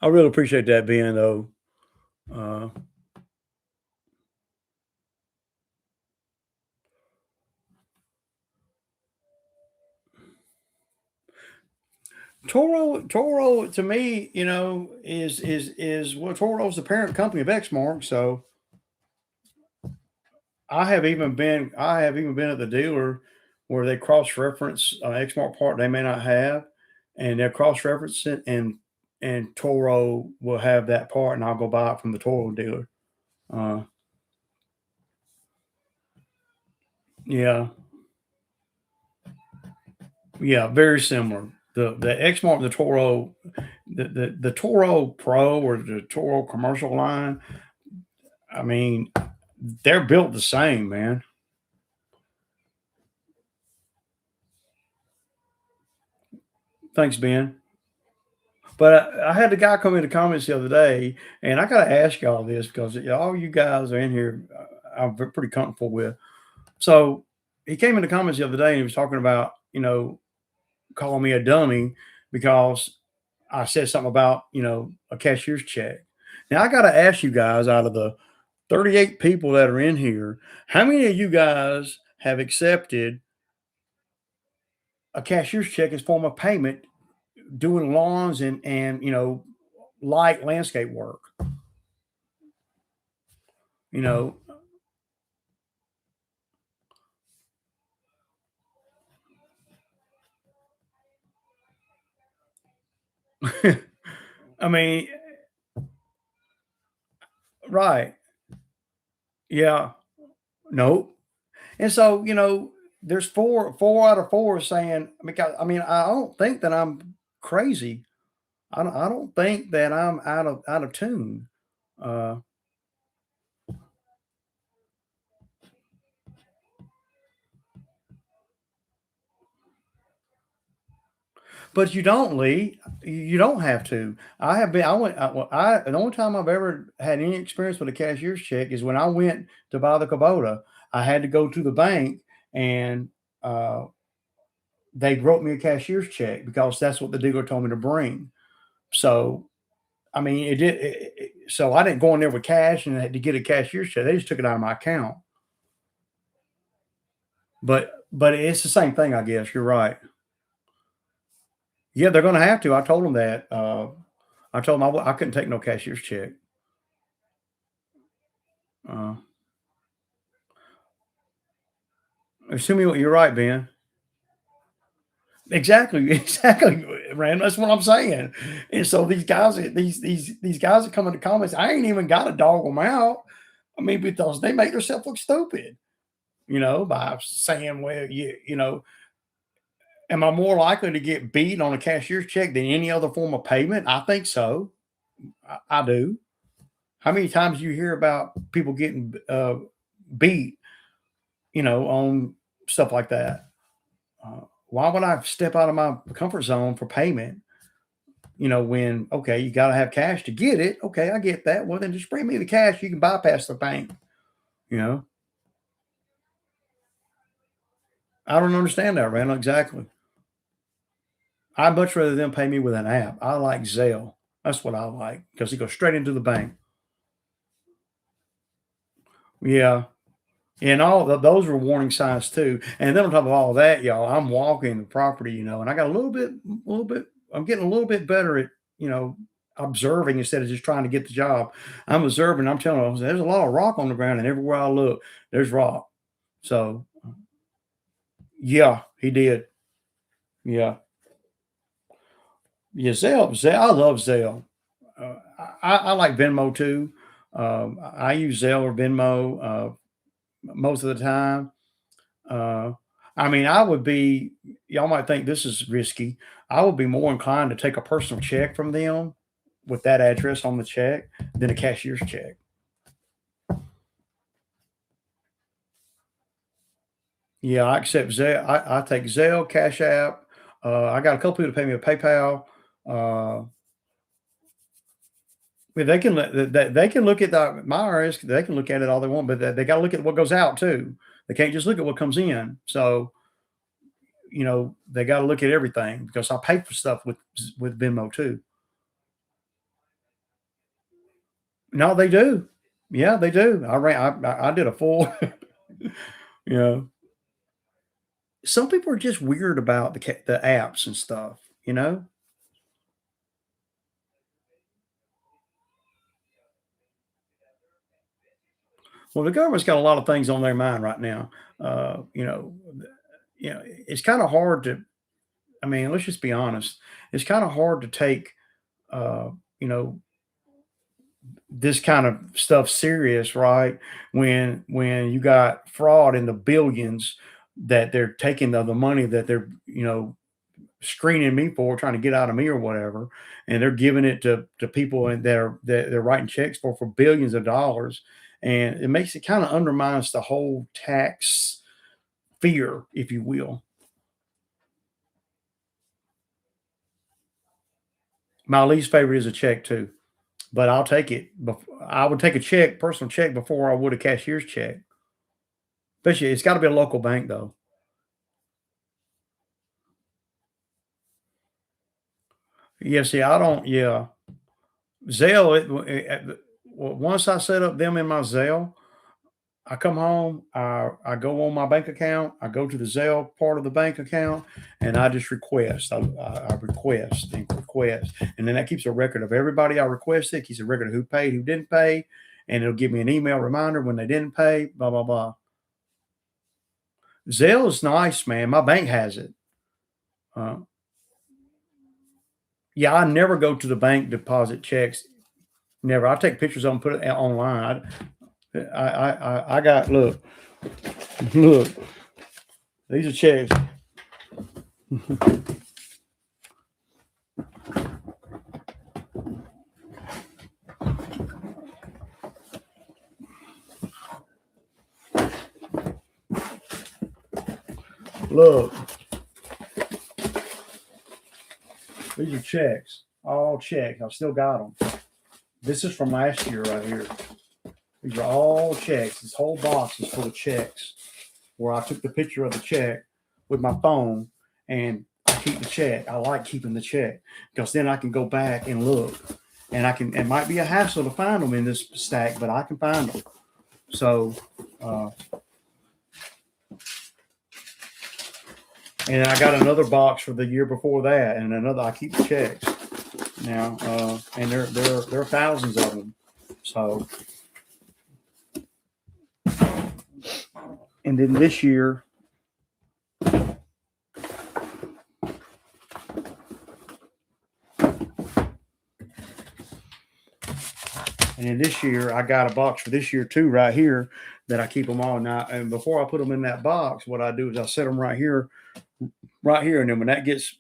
I really appreciate that, Ben. Though. Uh, Toro to me, is well, Toro's the parent company of Exmark, so I have even been at the dealer where they cross-reference an Exmark part they may not have, and they'll cross-reference it, and Toro will have that part, and I'll go buy it from the Toro dealer. Uh, yeah, yeah, very similar. The Exmark, the Toro, the Toro Pro or the Toro commercial line. I mean, they're built the same, man. Thanks, Ben. But I had the guy come in the comments the other day, and I got to ask y'all this because all you guys are in here, I'm pretty comfortable with. So he came in the comments the other day and he was talking about, calling me a dummy because I said something about, a cashier's check. Now I got to ask you guys out of the 38 people that are in here, how many of you guys have accepted a cashier's check as form of payment doing lawns and light landscape work? You know, I mean, right. Yeah. No. And so, there's four out of four saying because I don't think that I'm crazy. I don't think that I'm out of tune. Uh, but you don't, Lee. You don't have to. I have been. I went. Well, the only time I've ever had any experience with a cashier's check is when I went to buy the Kubota. I had to go to the bank and uh, they wrote me a cashier's check because that's what the dealer told me to bring. So, I mean, so I didn't go in there with cash and had to get a cashier's check. They just took it out of my account. But it's the same thing, I guess. You're right. Yeah, they're going to have to. I told them that. I told them I couldn't take no cashier's check. Uh, assuming what you're right, Ben. Exactly, exactly, Rand. That's what I'm saying. And so these guys that come in the comments, I ain't even got to dog them out. I mean, because they make themselves look stupid, by saying, well, am I more likely to get beat on a cashier's check than any other form of payment? I think so. I do. How many times do you hear about people getting beat, on stuff like that? Why would I step out of my comfort zone for payment? When okay, you got to have cash to get it. Okay, I get that. Well, then just bring me the cash. You can bypass the bank. You know, I don't understand that, Randall. Exactly. I'd much rather them pay me with an app. I like Zelle. That's what I like because it goes straight into the bank. Yeah. And those were warning signs too. And then on top of all that, y'all, I'm walking the property, and I got a little bit, I'm getting a little bit better at, you know, observing instead of just trying to get the job. I'm observing, I'm telling you, there's a lot of rock on the ground, and everywhere I look, there's rock. So yeah, he did. Yeah. Yeah, Zelle, I love Zelle. I like Venmo too. I use Zelle or Venmo most of the time. Uh, I mean, y'all might think this is risky. I would be more inclined to take a personal check from them with that address on the check than a cashier's check. Yeah, I accept Zelle. I take Zelle, Cash App. I got a couple people to pay me with PayPal. Uh, they can look at my IRS. They can look at it all they want, but they got to look at what goes out too. They can't just look at what comes in. So they got to look at everything because I pay for stuff with Venmo too. No, they do. Yeah, they do. I did a full you know. Some people are just weird about the apps and stuff. Well, the government's got a lot of things on their mind right now. Uh, you know, it's kind of hard to. I mean, let's just be honest. It's kind of hard to take, uh, you know, this kind of stuff serious, right? When you got fraud in the billions that they're taking the money that they're screening me for, trying to get out of me or whatever, and they're giving it to people and that they're writing checks for billions of dollars, and it makes it kind of undermines the whole tax fear, if you will. My least favorite is a check too, but I'll take it. I would take a check, personal check, before I would a cashier's check. Especially, it's got to be a local bank though. Yeah, see, I don't. Yeah, Zelle. Once I set up them in my Zelle, I come home, I go on my bank account, I go to the Zelle part of the bank account, and I just request. I request and request, and then that keeps a record of everybody I requested. Keeps a record of who paid, who didn't pay, and it'll give me an email reminder when they didn't pay. Blah blah blah. Zelle is nice, man. My bank has it. Uh, yeah, I never go to the bank deposit checks. Never. I take pictures of them, put it online. I got look. These are checks. Look, these are checks. All checks. I've still got them. This is from last year right here. These are all checks. This whole box is full of checks where I took the picture of the check with my phone and I keep the check. I like keeping the check because then I can go back and look. And it might be a hassle to find them in this stack, but I can find them. So, uh, and I got another box for the year before that, and another. I keep the checks now, and there are thousands of them. So, and then this year, I got a box for this year too, right here, that I keep them all now. And before I put them in that box, what I do is I set them right here, and then when that gets,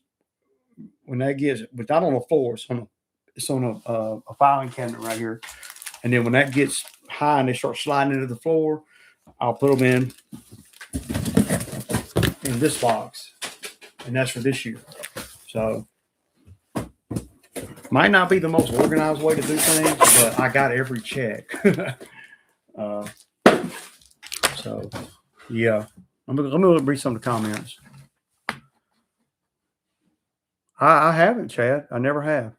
but not on the floor, it's it's on a filing cabinet right here. And then when that gets high and they start sliding into the floor, I'll put them in this box, and that's for this year. So might not be the most organized way to do things, but I got every check. uh, so yeah, I'm gonna read some of the comments. I haven't, Chad. I never have.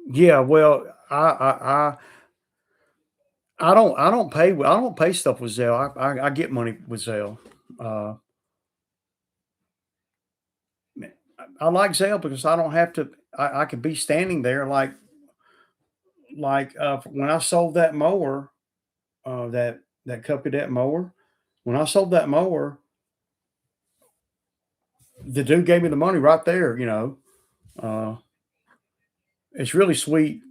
Yeah, well, I don't pay stuff with Zelle. I get money with Zelle. Uh, I like Zelle because I don't have to. I could be standing there like when I sold that mower, that Cup Cadet mower. When I sold that mower, the dude gave me the money right there. Uh, it's really sweet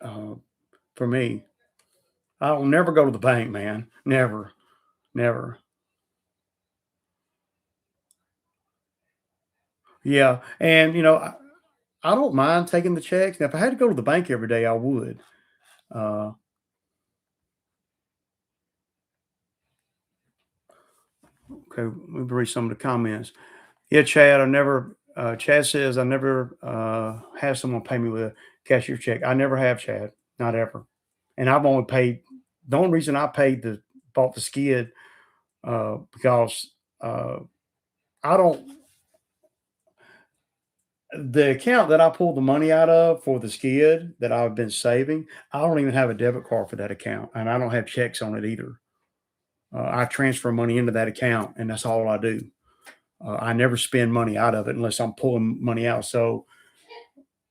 uh, for me. I will never go to the bank, man. Never, never. Yeah, and I don't mind taking the checks. Now, if I had to go to the bank every day, I would. Uh, okay, let me read some of the comments. Yeah, Chad, I never. Chad says I never have someone pay me with a cashier check. I never have, Chad, not ever. And I've only paid. The only reason I bought the skid because I don't. The account that I pulled the money out of for the skid that I've been saving, I don't even have a debit card for that account, and I don't have checks on it either. I transfer money into that account, and that's all I do. I never spend money out of it unless I'm pulling money out. So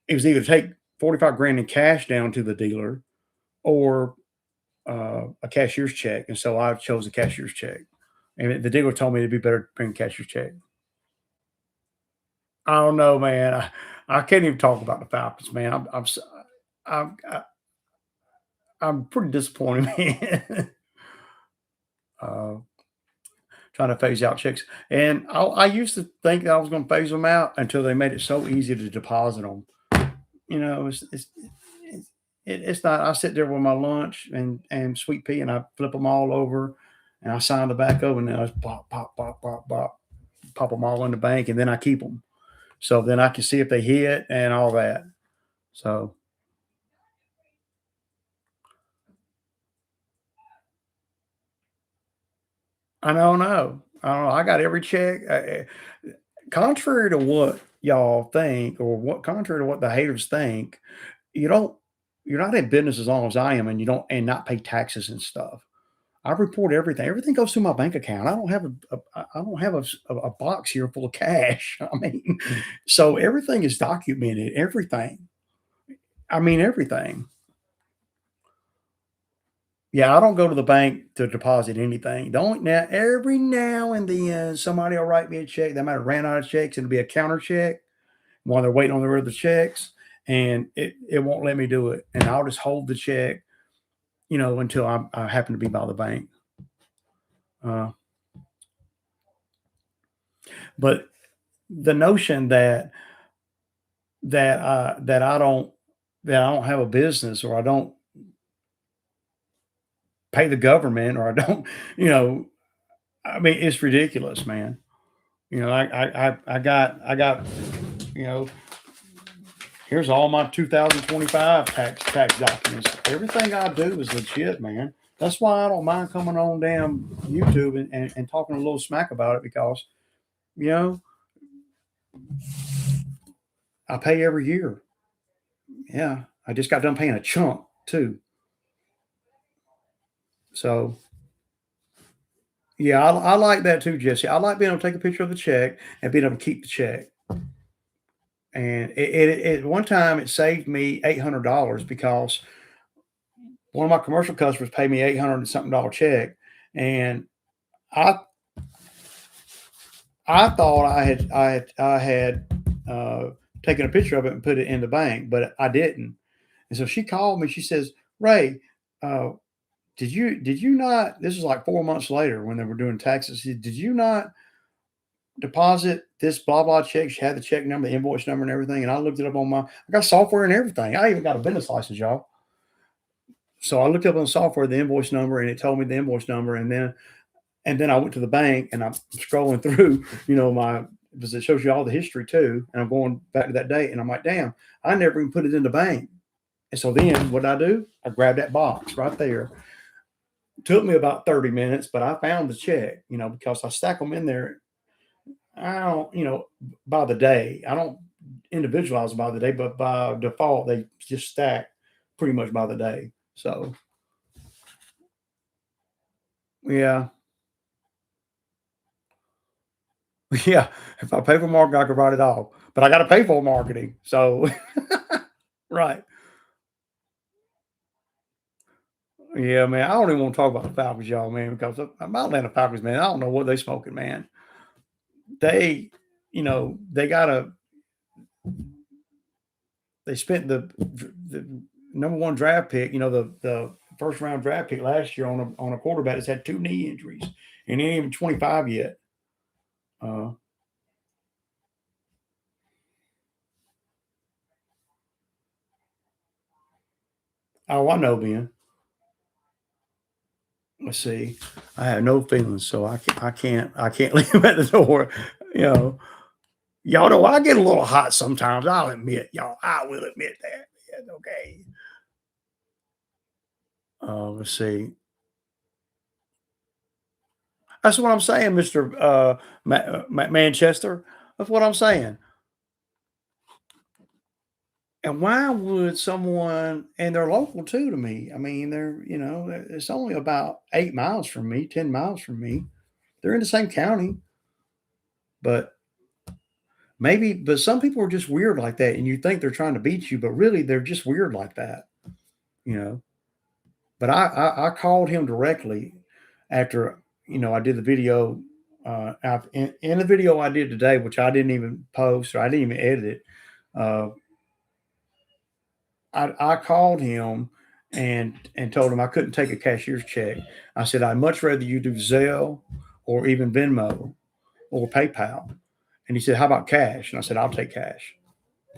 it was either take 45 grand in cash down to the dealer or a cashier's check. And so I chose a cashier's check. And the dealer told me it'd be better to bring a cashier's check. I don't know, man. I can't even talk about the Falcons, man. I'm, I- I'm pretty disappointed, man. uh, Trying to phase out checks. And I used to think that I was going to phase them out until they made it so easy to deposit them. It's not. I sit there with my lunch and sweet pea, and I flip them all over, and I sign the back of, and then I just pop them all in the bank, and then I keep them. So then I can see if they hit and all that. So I don't know. I don't know. I got every check. Contrary to what y'all think, or contrary to what the haters think, you don't. You're not in business as long as I am, and you don't and not pay taxes and stuff. I report everything. Everything goes through my bank account. I don't have I don't have a box here full of cash. I mean, so everything is documented. Everything. I mean, everything. Yeah, I don't go to the bank to deposit anything. Don't now every now and then somebody will write me a check. They might have ran out of checks. It'll be a counter check while they're waiting on the other checks, and it won't let me do it. And I'll just hold the check, until I happen to be by the bank. Uh, but the notion that I don't have a business, or I don't pay the government, or I don't, you know, I mean, it's ridiculous, man. I got, you know, here's all my 2025 tax documents. Everything I do is legit, man. That's why I don't mind coming on damn YouTube and talking a little smack about it, because, you know, I pay every year. Yeah. I just got done paying a chunk too. So yeah, I like that too, Jesse. I like being able to take a picture of the check and being able to keep the check. And at one time, it saved me $800 because one of my commercial customers paid me 800 and something dollar check, and I I thought I had taken a picture of it and put it in the bank, but I didn't. And so she called me. She says, "Ray, uh, did you not, this was like 4 months later when they were doing taxes. Did you not deposit this blah blah check?" She had the check number, the invoice number, and everything. And I looked it up on my, I got software and everything. I even got a business license, y'all. So I looked up on the software the invoice number, and it told me the invoice number. And then I went to the bank, and I'm scrolling through, my, because it shows you all the history too. And I'm going back to that date, and I'm like, damn, I never even put it in the bank. And so then what did I do? I grabbed that box right there. Took me about 30 minutes, but I found the check, because I stack them in there. I don't, by the day. I don't individualize by the day, but by default, they just stack pretty much by the day. So, yeah. Yeah. If I pay for marketing, I can write it off, but I got to pay for marketing. So, right. Yeah, man. I don't even want to talk about the Falcons, y'all, man, because my Atlanta Falcons, man, I don't know what they smoking, man. They, they got to, they spent the number one draft pick, the first round draft pick last year on a quarterback that's had two knee injuries and he ain't even 25 yet. Uh, oh, I know, Ben. Let's see. I have no feelings, so I can't leave him at the door. You know, y'all know I get a little hot sometimes. I'll admit, y'all. I will admit that. Yeah, okay. Let's see. That's what I'm saying, Mister Manchester. That's what I'm saying. And why would someone, and they're local too to me. I mean, it's only about 8 miles from me, 10 miles from me. They're in the same county, but but some people are just weird like that. And you think they're trying to beat you, but really they're just weird like that, you know. But I called him directly after, I did the video. In the video I did today, which I didn't even post or I didn't even edit it. Uh, I called him and told him I couldn't take a cashier's check. I said I'd much rather you do Zelle or even Venmo or PayPal. And he said, "How about cash?" And I said, "I'll take cash.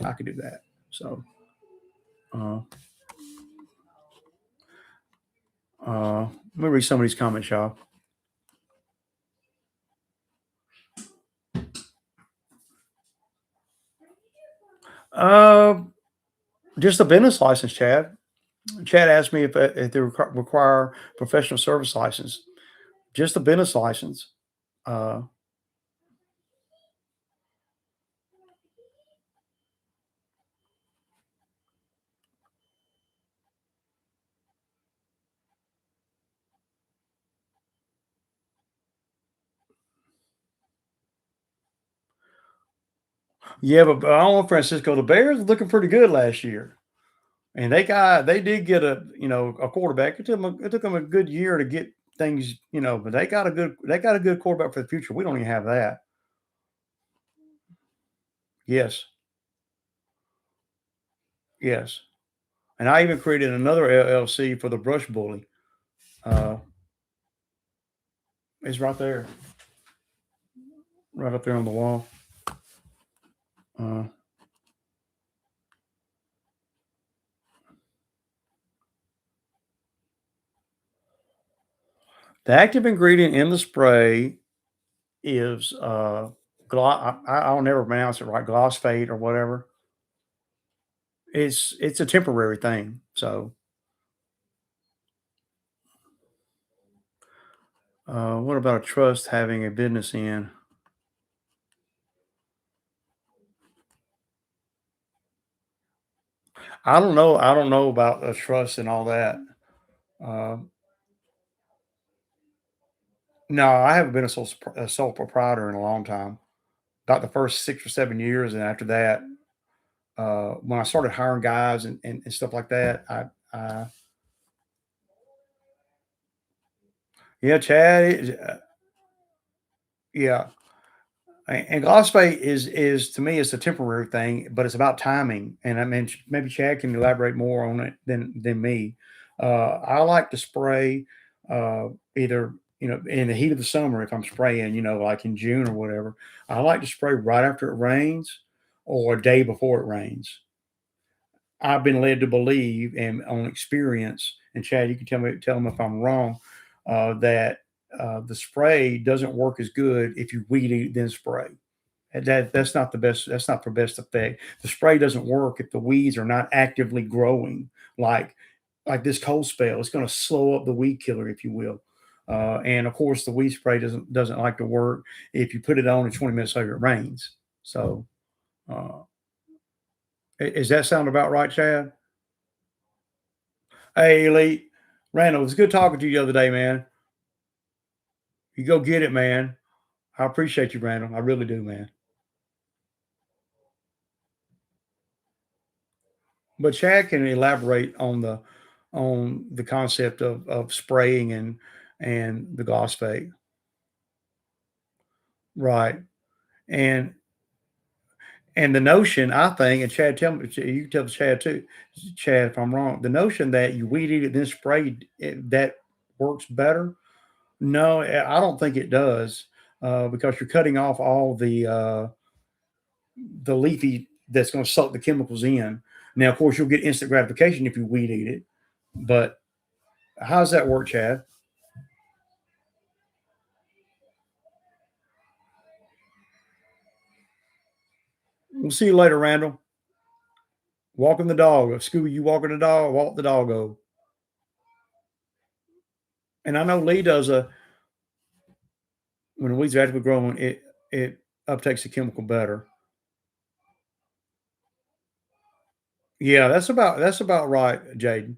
I could do that." So, uh, let me read some of these comments, y'all. Uh, just a business license, Chad. Chad asked me if they require professional service license. Just a business license. Uh, yeah, but I don't know, Francisco. The Bears were looking pretty good last year. And they did get a quarterback. It took them a good year to get things, but they got a good quarterback for the future. We don't even have that. Yes, yes. And I even created another LLC for the brush bully. Uh, it's right there, right up there on the wall. Uh, the active ingredient in the spray is I'll never pronounce it right. Glossfate or whatever. It's a temporary thing. So, what about a trust having a business in? I don't know. I don't know about trust and all that. Uh, no, I haven't been a sole proprietor in a long time. About the first 6 or 7 years, and after that, when I started hiring guys and stuff like that, yeah, Chad, yeah, and Glossfate is to me it's a temporary thing, but it's about timing, and I mean maybe Chad can elaborate more on it than me. I like to spray either in the heat of the summer if I'm spraying, like in June or whatever. I like to spray right after it rains or a day before it rains. I've been led to believe, and on experience, and Chad, you can tell them if I'm wrong, that the spray doesn't work as good if you weed eat then spray. And that's not the best. That's not the best effect. The spray doesn't work if the weeds are not actively growing, like like this cold spell. It's going to slow up the weed killer, if you will. And of course, the weed spray doesn't like to work if you put it on and 20 minutes later it rains. So, uh, is that sound about right, Chad? Hey, Elite. Randall, it was good talking to you the other day, man. You go get it, man. I appreciate you, Randall. I really do, man. But Chad can elaborate on the concept of spraying and the glyphosate. Right. And and the notion, I think, and Chad, tell me, you can tell Chad too, Chad, if I'm wrong, the notion that you weed eat it, then spray it, that works better. No, I don't think it does, because you're cutting off all the leafy that's going to suck the chemicals in. Now, of course, you'll get instant gratification if you weed eat it, but how does that work, Chad? We'll see you later, Randall. Walking the dog. Scooby, you walking the dog? Walk the doggo. And I know Lee does a when the weeds are actively growing, it uptakes the chemical better. Yeah, that's about right, Jaden.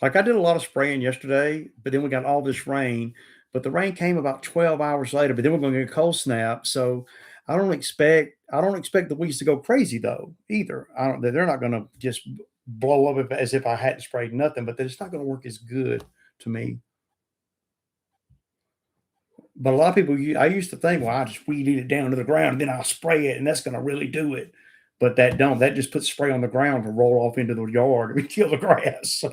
Like I did a lot of spraying yesterday, but then we got all this rain. But the rain came about 12 hours later, but then we're gonna get a cold snap. So I don't expect the weeds to go crazy though either. I don't they're not gonna just blow up as if I hadn't sprayed nothing, but it's not gonna work as good to me. But a lot of people, I used to think, well, I just weed eat it down to the ground and then I'll spray it, and that's going to really do it. But that don't. That just puts spray on the ground to roll off into the yard and kill the grass.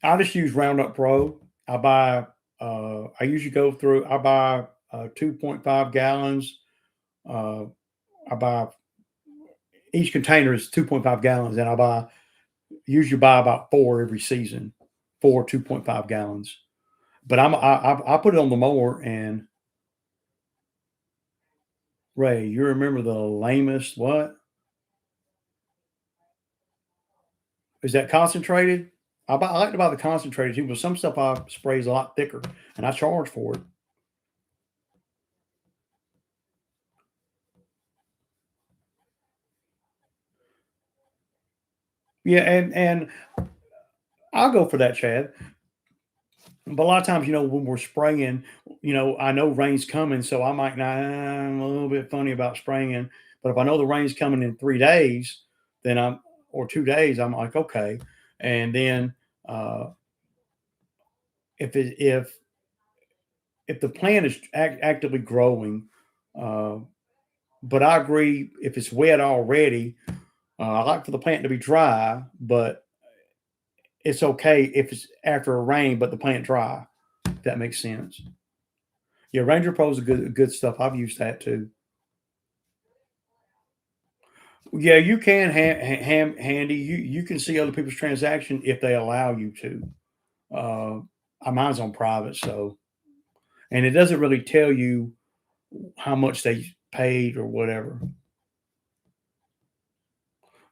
I just use Roundup Pro. I buy. I usually go through. I buy 2.5 gallons. Uh, I buy each container is 2.5 gallons, and I usually buy about four every season, four 2.5 gallons. But I put it on the mower and Ray, you remember the lamest what? Is that concentrated? I like to buy the concentrated too, but some stuff I spray is a lot thicker, and I charge for it. Yeah, and I'll go for that, Chad. But a lot of times, when we're spraying, I know rain's coming, so I might not. I'm a little bit funny about spraying, but if I know the rain's coming in 3 days, then I'm or 2 days, I'm like okay. And then if it, if the plant is actively growing, uh, but I agree if it's wet already, I like for the plant to be dry, but it's okay if it's after a rain, but the plant dry. If that makes sense. Yeah, Ranger Pro is good stuff. I've used that too. Yeah, you can handy. You can see other people's transaction if they allow you to. Mine's on private, so and it doesn't really tell you how much they paid or whatever.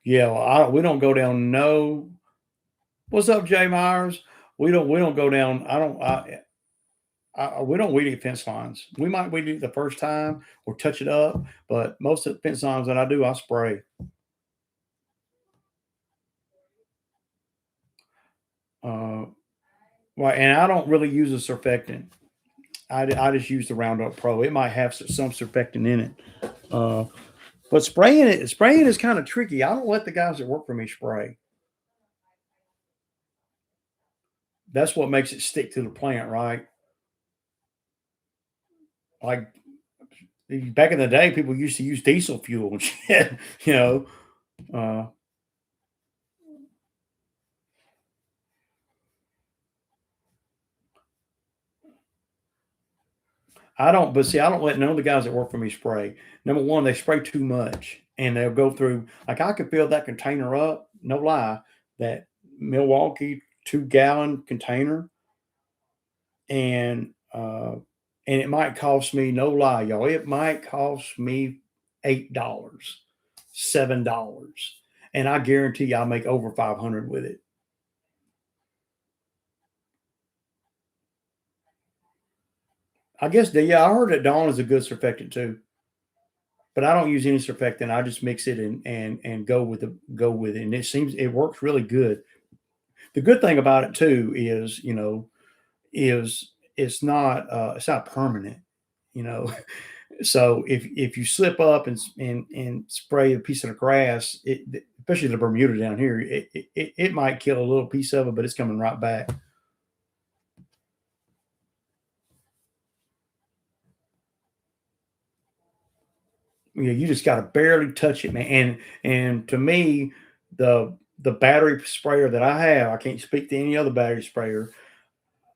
Yeah, well, we don't go down no. What's up, Jay Myers? We don't go down. I don't. We don't weed eat fence lines. We might weed eat the first time or touch it up, but most of the fence lines that I do, I spray. Uh, right, and I don't really use a surfactant. I just use the Roundup Pro. It might have some surfactant in it, uh, but spraying is kind of tricky. I don't let the guys that work for me spray. That's what makes it stick to the plant, right? Like Back in the day, people used to use diesel fuel and shit, you know. Uh, I don't, but see, I don't let none of the guys that work for me spray. Number one, they spray too much and they'll go through, like I could fill that container up, no lie, that Milwaukee 2 gallon container, and and it might cost me, no lie, y'all, it might cost me $8, $7. And I guarantee I'll make over 500 with it. I guess yeah, I heard that Dawn is a good surfactant too, but I don't use any surfactant. I just mix it and go with it, and it works really good. The good thing about it too is, is it's not permanent, you know. So if you slip up and spray a piece of the grass, especially the Bermuda down here, it might kill a little piece of it, but it's coming right back. You just got to barely touch it, man. And to me, the battery sprayer that I have, I can't speak to any other battery sprayer.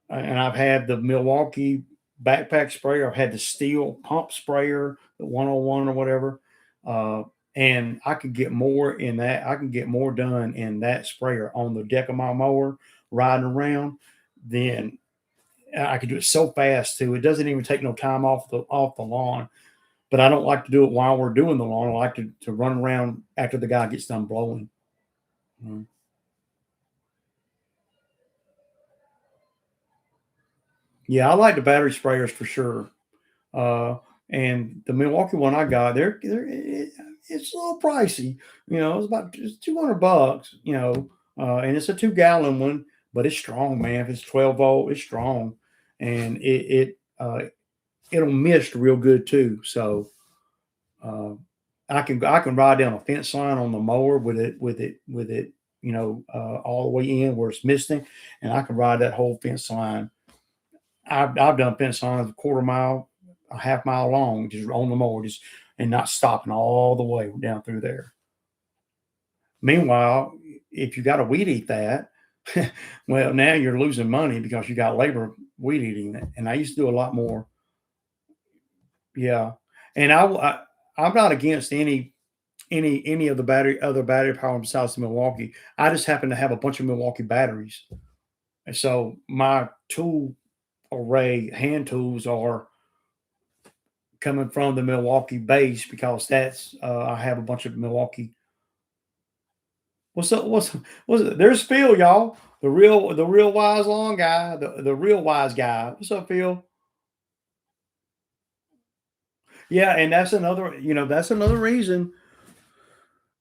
And I've had the Milwaukee backpack sprayer. I've had the steel pump sprayer, the 101 or whatever. Uh, and I could get more in that. I can get more done in that sprayer on the deck of my mower, riding around, than I could do it so fast too. It doesn't even take no time off the lawn. But I don't like to do it while we're doing the lawn. I like to run around after the guy gets done blowing. Mm. Yeah, I like the battery sprayers for sure. Uh, and the Milwaukee one I got, it's a little pricey. It's about it's 200 bucks. And it's a 2 gallon one, but it's strong, man. If it's 12 volt, it's strong, and it'll mist real good too. So uh, I can ride down a fence line on the mower with it, all the way in where it's misting, and I can ride that whole fence line. I've done fence lines a quarter mile, a half mile long, just on the mower, just and not stopping all the way down through there. Meanwhile, if you got to weed eat that, well, now you're losing money because you got labor weed eating it. And I used to do a lot more. Yeah, and I'm not against any of the other battery power besides the Milwaukee. I just happen to have a bunch of Milwaukee batteries, and so my tool array, hand tools, are coming from the Milwaukee base because that's I have a bunch of Milwaukee. What's up? What's it? There's Phil, y'all. The real wise long guy, the real wise guy. What's up, Phil? Yeah, and that's another reason,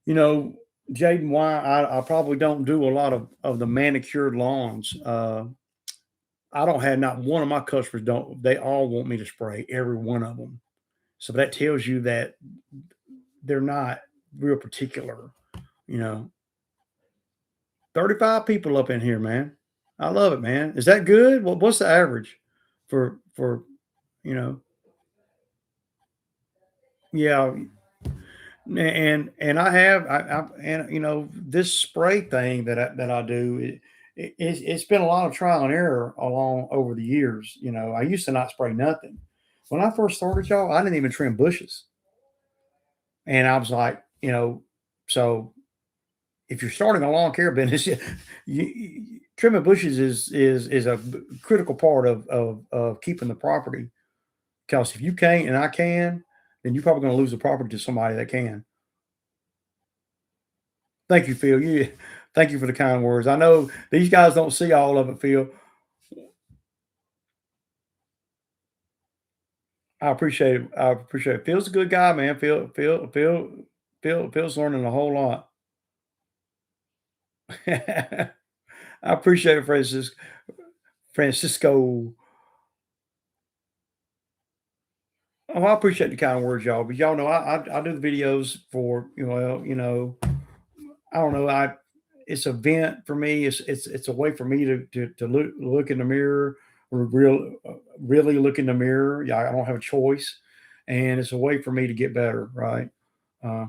you know, Jaden, why I probably don't do a lot of the manicured lawns. I don't have not one of my customers don't. They all want me to spray every one of them. So that tells you that they're not real particular. You know, 35 people up in here, man. I love it, man. Is that good? What's the average for you know? Yeah, and and this spray thing that I do, it's been a lot of trial and error along over the years. I used to not spray nothing. When I first started, y'all, I didn't even trim bushes, and I was like, so if you're starting a lawn care business, trimming bushes is a critical part of keeping the property. Because if you can't and I can, then you're probably going to lose the property to somebody that can. Thank you, Phil. Thank you for the kind words. I know these guys don't see all of it, Phil. I appreciate it. I appreciate it. Phil's a good guy, man. Phil's learning a whole lot. I appreciate it, Francisco. Oh, I appreciate the kind words, y'all. But y'all know I do the videos for I don't know. It's a vent for me. It's a way for me to look in the mirror, or really look in the mirror. Yeah, I don't have a choice. and it's a way for me to get better, right? Uh,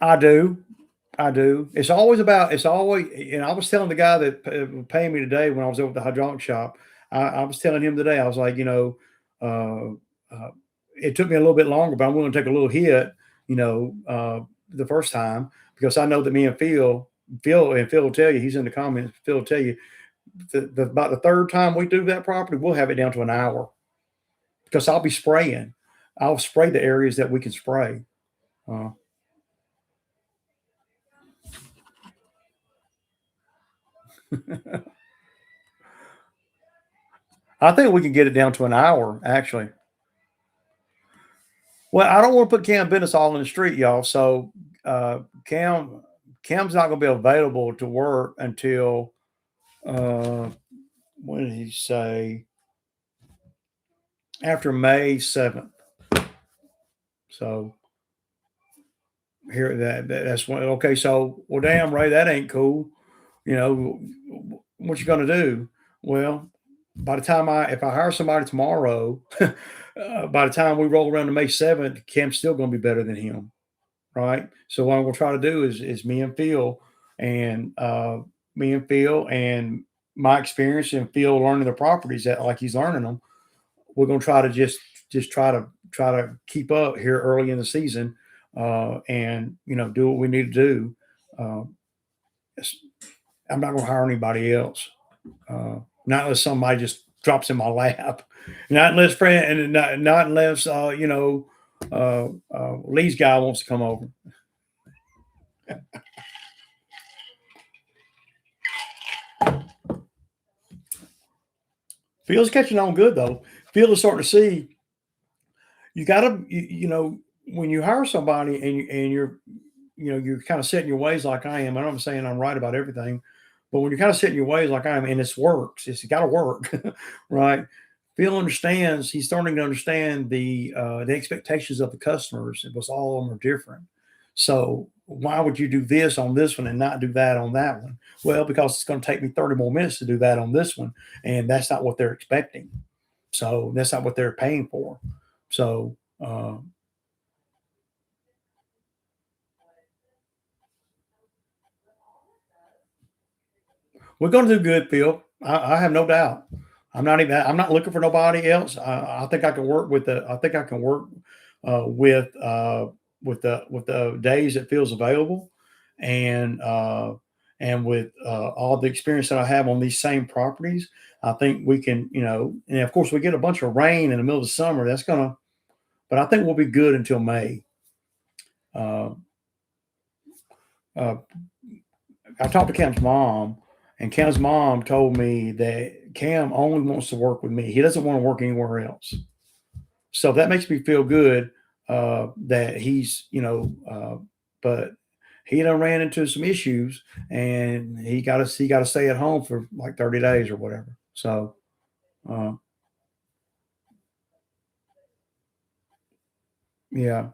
I do. I do. It's always, and I was telling the guy that paying me today when I was over at the hydraulic shop, I was telling him today, I was like, uh, uh, it took me a little bit longer, but I'm willing to take a little hit, the first time because I know that me and Phil will tell you, he's in the comments, Phil will tell you, about the third time we do that property, we'll have it down to an hour because I'll be spraying. I'll spray the areas that we can spray. Uh, I think we can get it down to an hour, actually. Well, I don't want to put Cam business all in the street, y'all. So uh, Cam Cam's not going to be available to work until uh, when did he say? After May 7th. So here that's when. Okay, so well, damn, Ray, that ain't cool. You know what you going to do? Well, by the time if I hire somebody tomorrow, by the time we roll around to May 7th, Cam's still going to be better than him, right? So what I'm going to try to do is and me and Phil and my experience and Phil learning the properties that like he's learning them. We're going to try to just try to keep up here early in the season, and do what we need to do. Uh, I'm not going to hire anybody else, not unless somebody just drops in my lap, not unless friend and not unless Lee's guy wants to come over. Phil's catching on good though. Phil is starting to see you got to when you hire somebody and you're kind of setting your ways like I am. I'm not saying I'm right about everything, but when you're kind of setting your ways like I am, and it's got to work, right? Phil understands. He's starting to understand the expectations of the customers. It was all of them are different. So why would you do this on this one and not do that on that one? Well, because it's going to take me 30 more minutes to do that on this one, and that's not what they're expecting. So that's not what they're paying for. So we're going to do good, Phil. I have no doubt. I'm not looking for nobody else. I think I can work with the. I think I can work with the days it feels available, and with all the experience that I have on these same properties. I think we can, and of course we get a bunch of rain in the middle of the summer. That's gonna, but I think we'll be good until May. Uh, uh, I talked to Cam's mom, and Cam's mom told me that Cam only wants to work with me. He doesn't want to work anywhere else. So that makes me feel good that but he done ran into some issues, and he got to stay at home for like 30 days or whatever. So uh, yeah,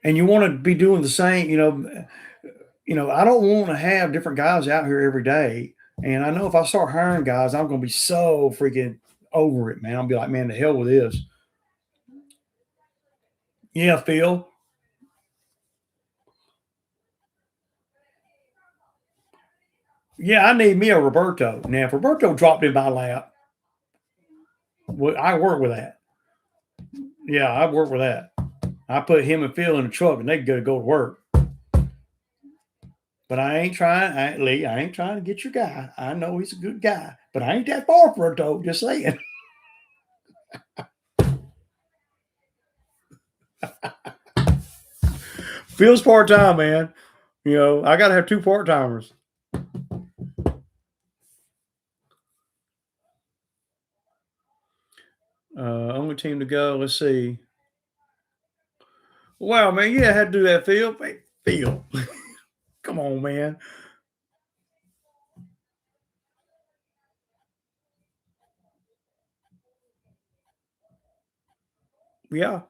and you want to be doing the same. I don't want to have different guys out here every day. And I know if I start hiring guys, I'm going to be so freaking over it, man. I'll be like, man, the hell with this. Yeah, Phil. Yeah, I need me a Roberto. Now, if Roberto dropped in my lap, well, I work with that. Yeah, I work with that. I put him and Phil in the truck, and they go to work. But I ain't trying, Lee. I ain't trying to get your guy. I know he's a good guy, but I ain't that far for it though. Just saying. Phil's part time, man. I got to have two part timers. Only team to go. Let's see. Wow, man, yeah, I had to do that, Phil. Hey, Phil, come on, man. Yeah,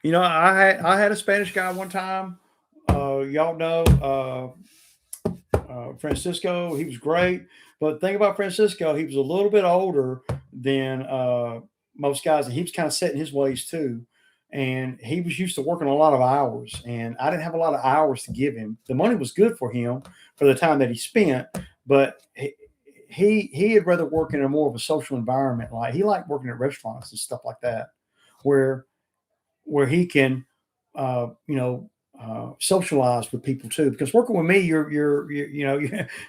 I had a Spanish guy one time. Y'all know. Francisco, he was great. But the thing about Francisco, he was a little bit older than most guys, and he was kind of set in his ways too. And he was used to working a lot of hours, and I didn't have a lot of hours to give him. The money was good for him for the time that he spent, but he had rather work in a more of a social environment. Like he liked working at restaurants and stuff like that, where he can, socialize with people too. Because working with me,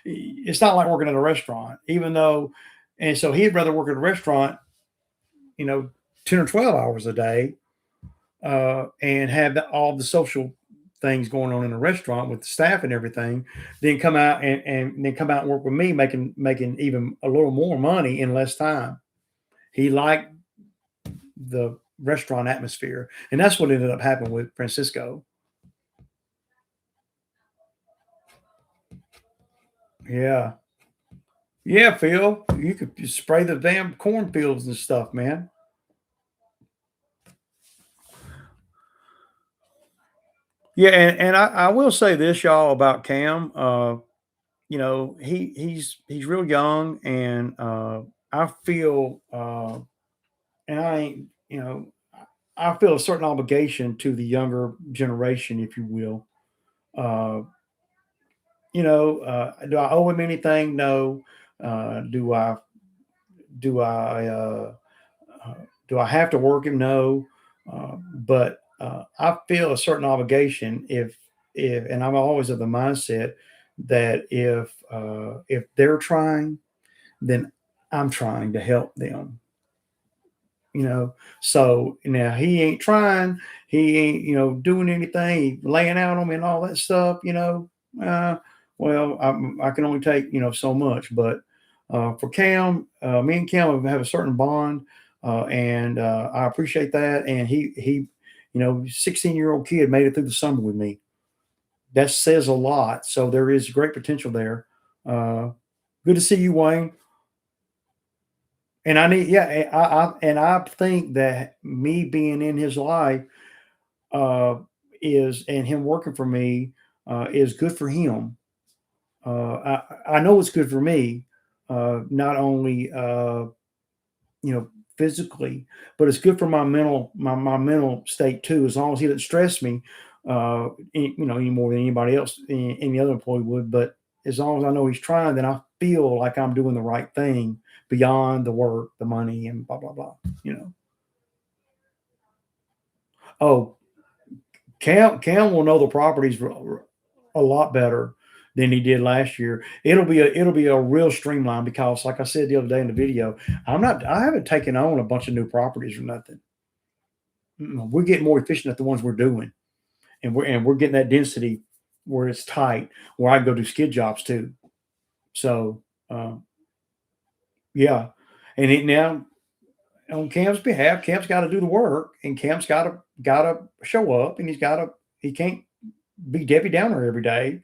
it's not like working at a restaurant, even though. And so he'd rather work at a restaurant, you know, 10 or 12 hours a day, and have all the social things going on in a restaurant with the staff and everything, then come out and then come out and work with me, making even a little more money in less time. He liked the restaurant atmosphere, and that's what ended up happening with Francisco. Yeah, yeah, Phil, you could just spray the damn cornfields and stuff, man. Yeah, and I will say this, y'all, about Cam. He's real young, and I feel, and I ain't, I feel a certain obligation to the younger generation, if you will. Uh, do I owe him anything? No. Do I uh, do I have to work him? No. But I feel a certain obligation if and I'm always of the mindset that if they're trying, then I'm trying to help them. So now he ain't trying, he ain't doing anything, laying out on me and all that stuff. Uh, well, I can only take so much, but for Cam, me and Cam have a certain bond, and I appreciate that. And he 16-year-old kid made it through the summer with me. That says a lot. So there is great potential there. Uh, Good to see you, Wayne. And I need, yeah, I think that me being in his life uh, is and him working for me is good for him. I know it's good for me, not only physically, but it's good for my mental state too. As long as he doesn't stress me, any more than anybody else, any other employee would. But as long as I know he's trying, then I feel like I'm doing the right thing beyond the work, the money, and blah blah blah. You know. Oh, Cam will know the properties a lot better than he did last year. It'll be a real streamline because, like I said the other day in the video, I haven't taken on a bunch of new properties or nothing. We're getting more efficient at the ones we're doing, and we're getting that density where it's tight, where I can go do skid jobs too. So yeah, and now on Cam's behalf, Cam's got to do the work, and Cam's got to show up, and he can't be Debbie Downer every day,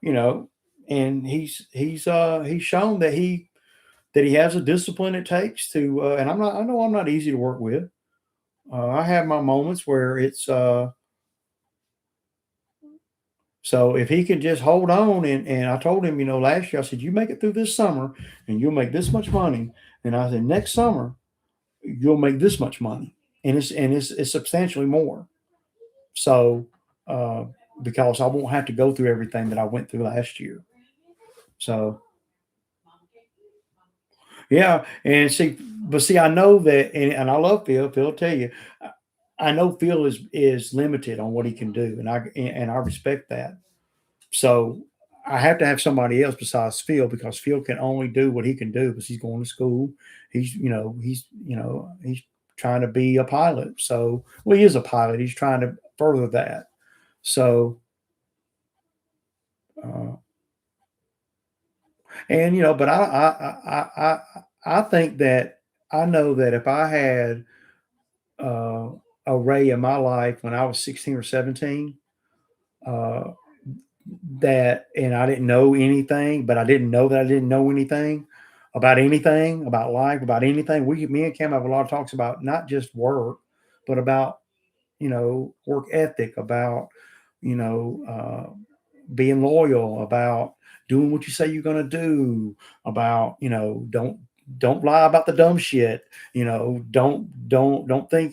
you know. And he's shown that he has a discipline it takes to, and I know I'm not easy to work with. I have my moments where it's so if he can just hold on, and I told him, last year I said, you make it through this summer and you'll make this much money, and I said next summer you'll make this much money, and it's substantially more. So uh, because I won't have to go through everything that I went through last year. So yeah, and see, I know that, and I love Phil. Phil will tell you, I know Phil is limited on what he can do, and I respect that. So I have to have somebody else besides Phil because Phil can only do what he can do because he's going to school. He's trying to be a pilot. So well, he is a pilot. He's trying to further that. So uh, and but I think that I know that if I had uh, a Ray in my life when I was 16 or 17, uh, that and I didn't know anything, but I didn't know that I didn't know anything about life, about anything. Me and Cam have a lot of talks about not just work, but about work ethic, about you know uh, being loyal, about doing what you say you're going to do, about, don't lie about the dumb shit. Don't think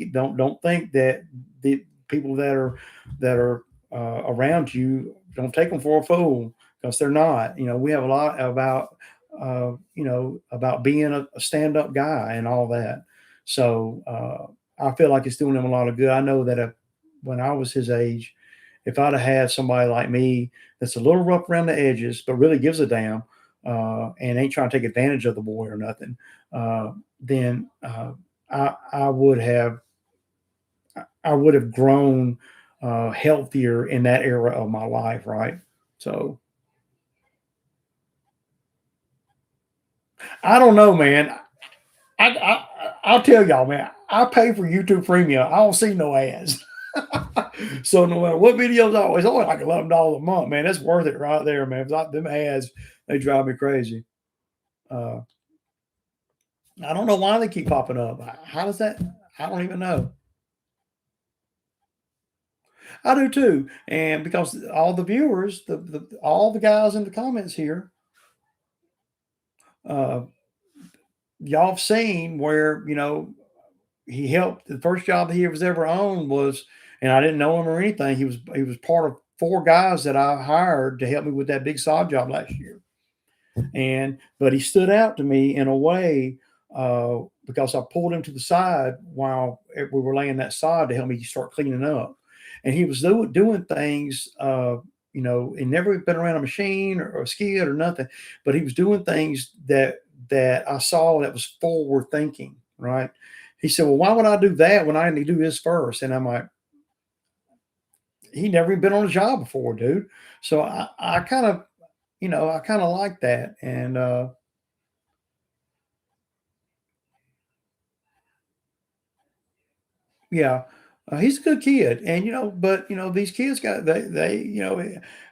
that the people that are around you, don't take them for a fool, because they're not. We have a lot about being a stand-up guy and all that. So I feel like it's doing him a lot of good. I know that when I was his age, if I'd have had somebody like me that's a little rough around the edges, but really gives a damn, and ain't trying to take advantage of the boy or nothing, then I would have grown healthier in that era of my life, right? So I don't know, man. I'll tell y'all, man. I pay for YouTube Premium. I don't see no ads. So no matter what videos, it's only like $11 a month, man. That's worth it right there, man. It's not them ads, they drive me crazy. Uh, I don't know why they keep popping up. How does that? I don't even know. I do too, and because all the viewers, all the guys in the comments here, uh, y'all have seen where he helped. The first job that he was ever on was, and I didn't know him or anything. He was part of four guys that I hired to help me with that big sod job last year. But he stood out to me in a way, because I pulled him to the side while we were laying that sod to help me start cleaning up, and he was doing things. He never been around a machine or a skid or nothing, but he was doing things that I saw that was forward thinking. Right? He said, "Well, why would I do that when I need to do this first?" And I'm like, "He never even been on a job before, dude." So I kind of, I kind of like that, and yeah, he's a good kid, and but these kids got they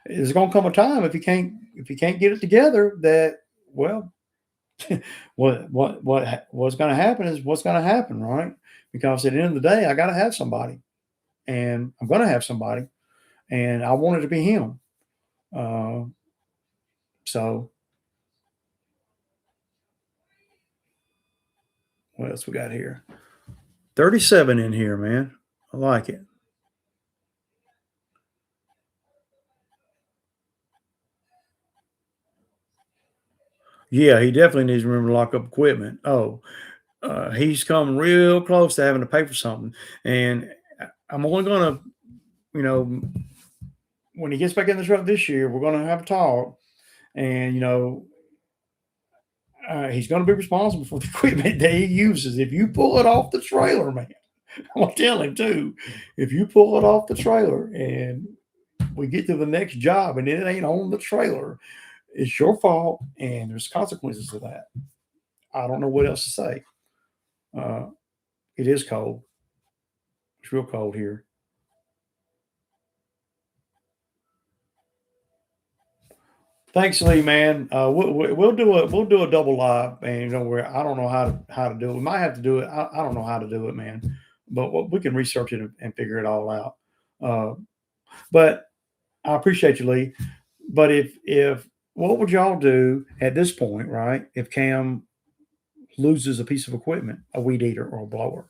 there's gonna come a time if you can't get it together that, well, what's gonna happen is what's gonna happen, right? Because at the end of the day, I gotta have somebody, and I'm gonna have somebody, and I want it to be him. Uh, so what else we got here? 37 in here, man. I like it. Yeah, he definitely needs to remember to lock up equipment. Oh, he's come real close to having to pay for something, and I'm only gonna, you know, when he gets back in the truck this year, we're gonna have a talk, and he's gonna be responsible for the equipment that he uses. If you pull it off the trailer, man, I'm gonna tell him too. If you pull it off the trailer and we get to the next job and it ain't on the trailer, it's your fault, and there's consequences to that. I don't know what else to say. Uh, it is cold. It's real cold here. Thanks, Lee, man. We'll do a double live, and where I don't know how to do it. We might have to do it. I don't know how to do it, man. But we can research it and figure it all out. Uh, but I appreciate you, Lee. But if what would y'all do at this point, right? If Cam loses a piece of equipment, a weed eater or a blower,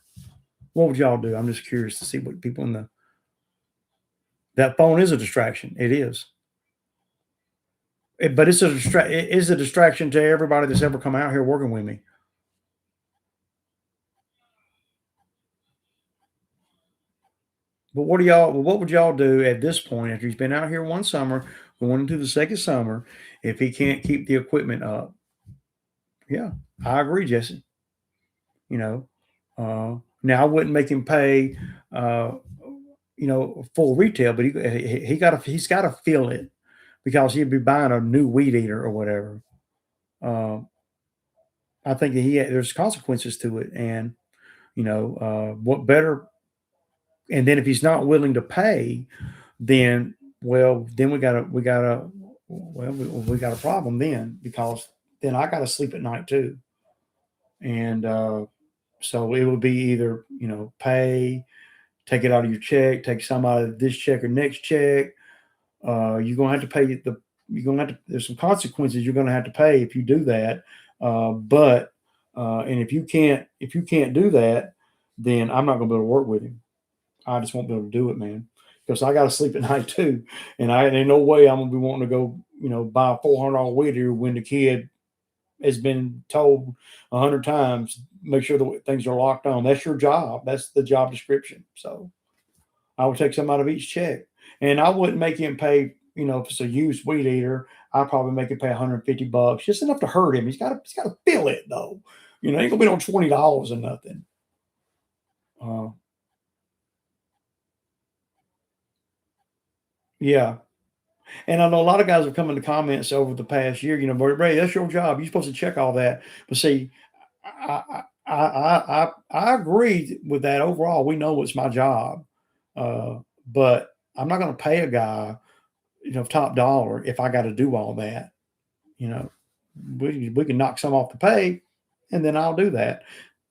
what would y'all do? I'm just curious to see what people in the that phone is a distraction. It is. But it is a distraction to everybody that's ever come out here working with me. But what would y'all do at this point after he's been out here one summer, going into the second summer, if he can't keep the equipment up? Yeah, I agree, Jesse. You know, now I wouldn't make him pay, uh, full retail, but he's got to feel it, because he'd be buying a new weed eater or whatever. Um, I think that there's consequences to it, and what better? And then if he's not willing to pay, then then we got a problem then, because then I got to sleep at night too, and so it would be either pay, take it out of your check, take some out of this check or next check. You're gonna have to pay you're gonna have to. There's some consequences you're gonna have to pay if you do that. But and if you can't do that, then I'm not gonna be able to work with him. I just won't be able to do it, man, because I got to sleep at night too, and I ain't no way I'm gonna be wanting to go, buy a $400 weed eater when the kid has been told 100 times, make sure the things are locked on. That's your job. That's the job description. So I would take some out of each check, and I wouldn't make him pay. If it's a used weed eater, I'd probably make him pay $150, just enough to hurt him. He's got to feel it though. Ain't gonna be on $20 or nothing. Uh, yeah, and I know a lot of guys have come in the comments over the past year. Ray, that's your job. You're supposed to check all that. But see, I agree with that overall. We know it's my job, uh, but I'm not going to pay a guy, top dollar if I got to do all that. You know, we can knock some off the pay, and then I'll do that.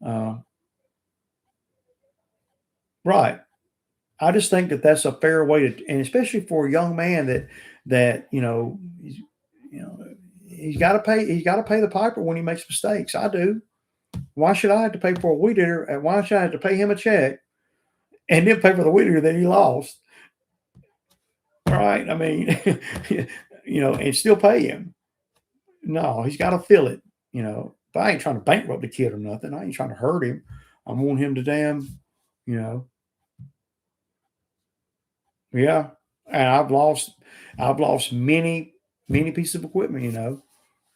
Uh, right. I just think that that's a fair way to, and especially for a young man that you know he's got to pay the piper when he makes mistakes. I do. Why should I have to pay for a weed eater? And why should I have to pay him a check and then pay for the weed eater that he lost? Right? I mean, and still pay him. No, he's got to feel it. But I ain't trying to bankrupt the kid or nothing. I ain't trying to hurt him. I want him to you know, yeah. And I've lost many pieces of equipment.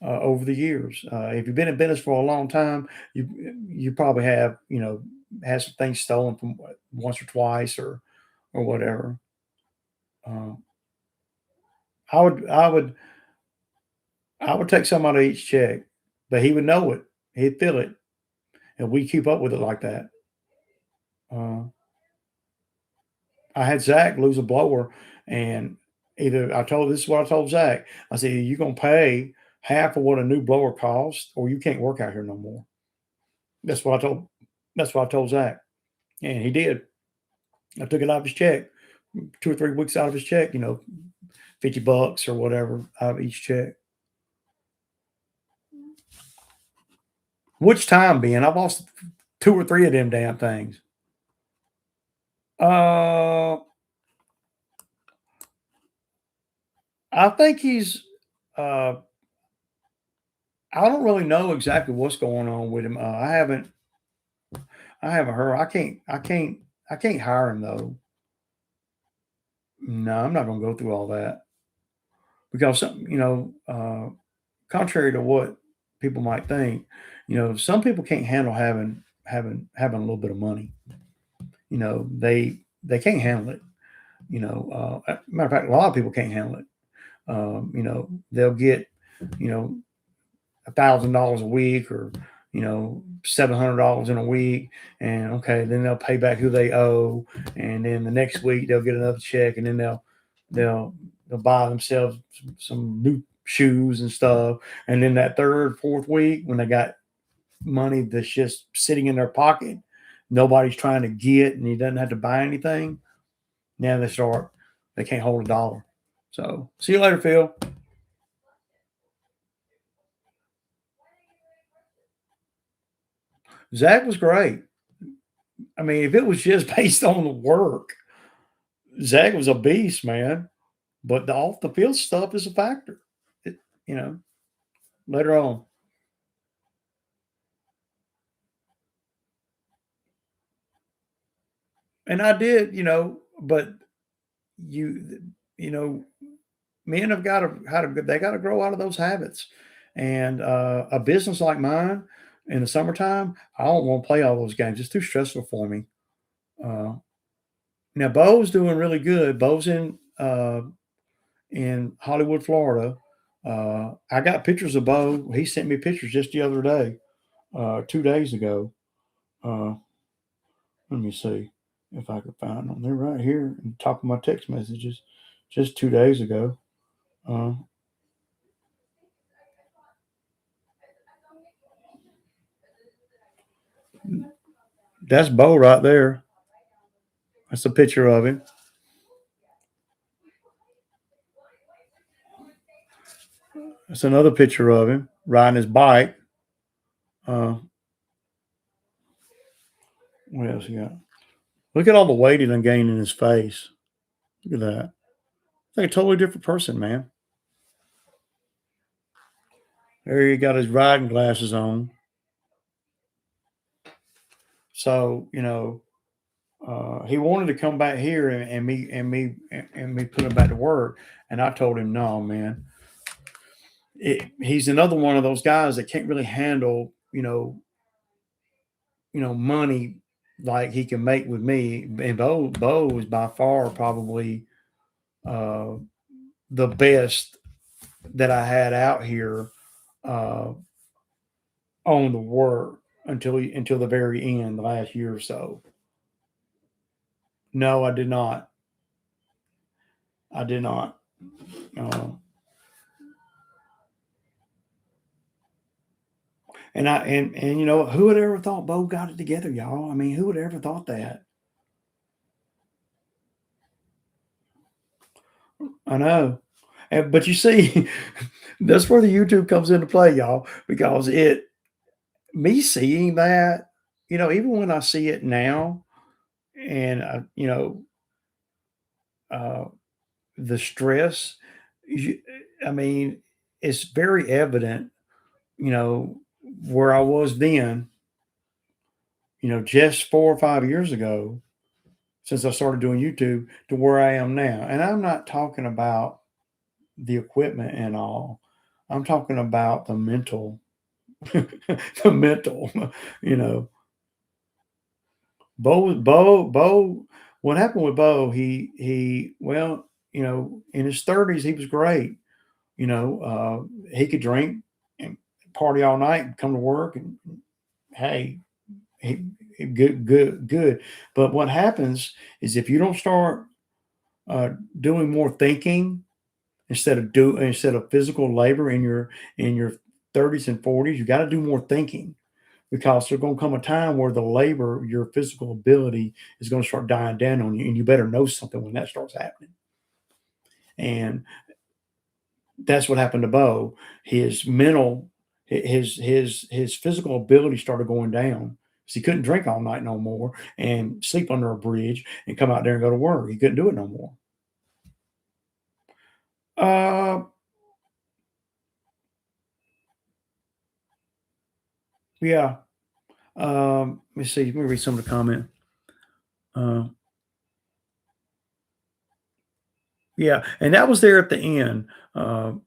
Over the years. If you've been in business for a long time, you probably have had some things stolen from once or twice or whatever. Uh, I would take some out of each check, but he would know it. He'd feel it, and we keep up with it like that. Uh, I had Zach lose a blower, and either I told this is what I told Zach. I said you're gonna pay half of what a new blower costs, or you can't work out here no more. That's what I told. That's what I told Zach, and he did. I took it out of his check, 2 or 3 weeks out of his check. $50 or whatever out of each check. Which time being, I've lost 2 or 3 of them damn things. Uh, I think he's. Uh, I don't really know exactly what's going on with him. I haven't. I haven't heard. I can't. I can't. I can't hire him though. No, I'm not going to go through all that because contrary to what people might think, some people can't handle having a little bit of money. They can't handle it. Matter of fact, a lot of people can't handle it. They'll get you know $1,000 a week or $700 in a week, and okay, then they'll pay back who they owe, and then the next week they'll get another check, and then they'll they'll buy themselves some new shoes and stuff, and then that third, fourth week when they got money that's just sitting in their pocket, nobody's trying to get, and he doesn't have to buy anything. Now they can't hold a dollar. So see you later, Phil. Zach was great. I mean, if it was just based on the work, Zach was a beast, man. But the off the field stuff is a factor. It, you know, later on. And I did, but you, you know, men have got to how to they got to grow out of those habits. And a business like mine in the summertime, I don't want to play all those games. It's too stressful for me. Uh, Now Bo's doing really good. Bo's in Hollywood, Florida. I got pictures of Bo. He sent me pictures just the other day, 2 days ago. Uh, Let me see if I can find them. They're right here on top of my text messages, just 2 days ago. Uh, that's Bo right there. That's a picture of him. That's another picture of him riding his bike. Uh, what else he got? Look at all the weight he done gained in his face. Look at that. It's like a totally different person, man. There he got his riding glasses on. So, he wanted to come back here and me put him back to work. And I told him, no, man. He's another one of those guys that can't really handle, money like he can make with me. And Bo is by far probably uh, the best that I had out here uh, on the work until the very end, the last year or so. No, I did not. I did not. Uh, and who would ever thought Bo got it together, y'all? I mean, who would ever thought that? I know. But you see, that's where the YouTube comes into play, y'all, because me seeing that, even when I see it now, and uh, the stress, you, I mean, it's very evident, you know, where I was then, just 4 or 5 years ago, since I started doing YouTube to where I am now. And I'm not talking about the equipment and all. I'm talking about the mental, the mental, you know. Bo. What happened with Bo? Well, in his 30s, he was great. He could drink and party all night and come to work, and hey, good. But what happens is if you don't start uh, doing more thinking instead of physical labor in your 30s and 40s, you got to do more thinking because there's going to come a time where the labor, your physical ability, is going to start dying down on you, and you better know something when that starts happening. And that's what happened to Bo. His mental, his physical ability started going down. So he couldn't drink all night no more and sleep under a bridge and come out there and go to work. He couldn't do it no more. Uh, yeah. Let me see. Let me read some of the comment. Uh, yeah, and that was there at the end. Bo,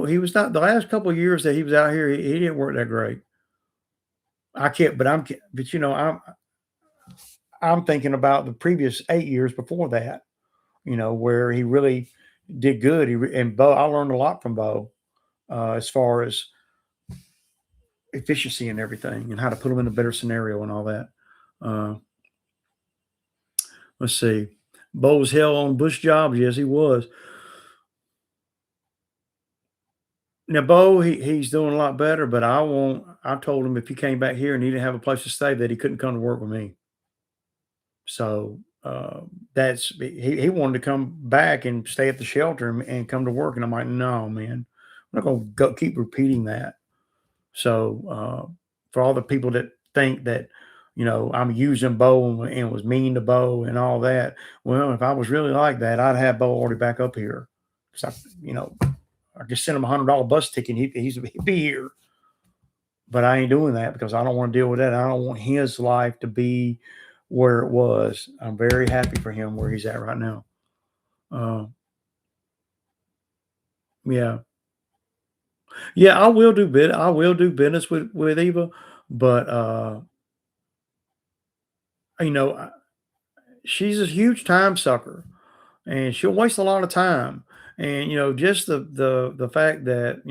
he was not the last couple of years that he was out here. He didn't work that great. I can't, but I'm thinking about the previous 8 years before that. Where he really did good. And Bo, I learned a lot from Bo as far as efficiency and everything, and how to put them in a better scenario and all that. Uh, let's see. Bo was hell on bush jobs. Yes, he was. Now, Bo, he's doing a lot better, but I won't. I told him if he came back here and he didn't have a place to stay, that he couldn't come to work with me. So he wanted to come back and stay at the shelter and come to work, and I'm like, no, man, I'm not going to go keep repeating that. So for all the people that think that I'm using Bo and was mean to Bo and all that, well, if I was really like that, I'd have Bo already back up here. So I just sent him $100 bus ticket. He'd be here, but I ain't doing that because I don't want to deal with that. I don't want his life to be where it was. I'm very happy for him where he's at right now. Uh, yeah, yeah, I will do business with Eva, but you know, I- she's a huge time sucker, and she'll waste a lot of time. And just the fact that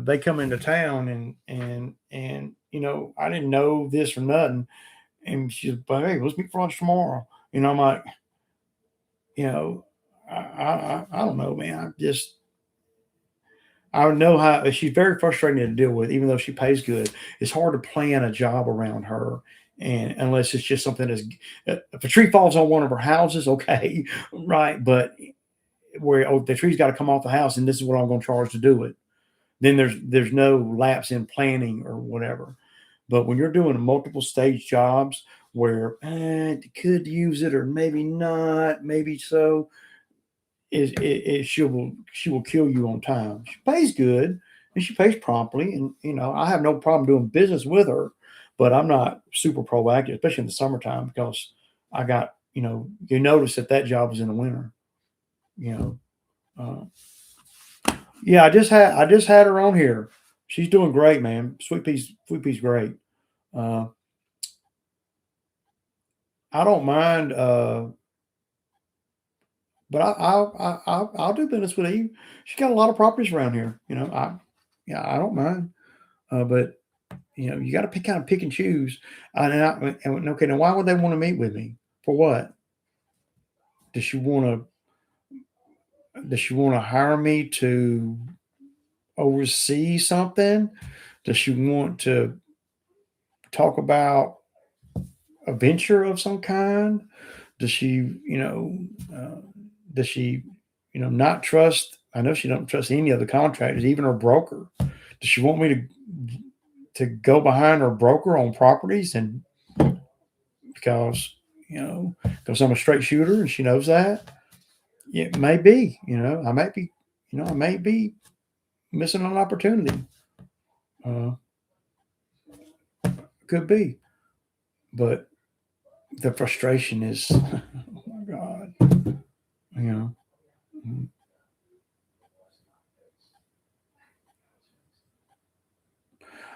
they come into town and I didn't know this or nothing, and she's like, "Hey, let's meet for lunch tomorrow." I'm like, you know, I don't know, man. I know how she's very frustrating to deal with, even though she pays good. It's hard to plan a job around her, and unless it's just something that's if a tree falls on one of her houses, okay, right. But where the tree's got to come off the house, and this is what I'm going to charge to do it. Then there's no lapse in planning or whatever. But when you're doing multiple stage jobs where could use it or maybe not, maybe so, she will kill you on time. She pays good and she pays promptly, and I have no problem doing business with her, but I'm not super proactive, especially in the summertime because I got you notice that job was in the winter. You know, yeah, I just had her on here. She's doing great, man. Sweet Pea's great. Uh, I don't mind, but I'll do business with you. She's got a lot of properties around here. Yeah, I don't mind. But you got to pick and choose. Okay, now why would they want to meet with me? For what? Does she want does she want to hire me to oversee something? Does she want to talk about a venture of some kind? Does she, uh, does she, not trust? I know she don't trust any of the contractors, even her broker. Does she want me to go behind her broker on properties and because because I'm a straight shooter and she knows that? It may be, I may be missing an opportunity. Uh, could be, but the frustration is, oh my god, you know. mm,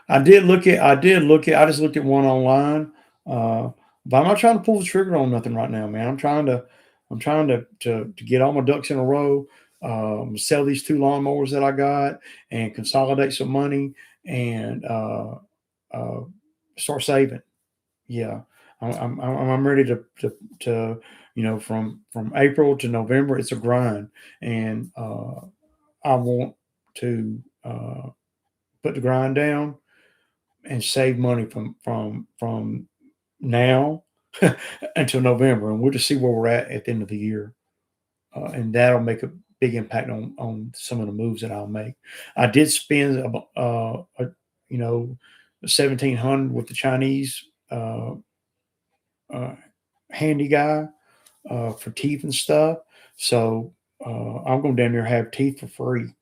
I just looked at one online. But I'm not trying to pull the trigger on nothing right now, man. I'm trying to get all my ducks in a row, sell these two lawnmowers that I got and consolidate some money and uh, start saving. Yeah. I'm ready to from April to November, it's a grind. And I want to put the grind down and save money from now until November, and we'll just see where we're at the end of the year, and that'll make a big impact on some of the moves that I'll make. I did spend you know 1,700 with the Chinese uh, uh, handy guy for teeth and stuff, so I'm going to damn near have teeth for free.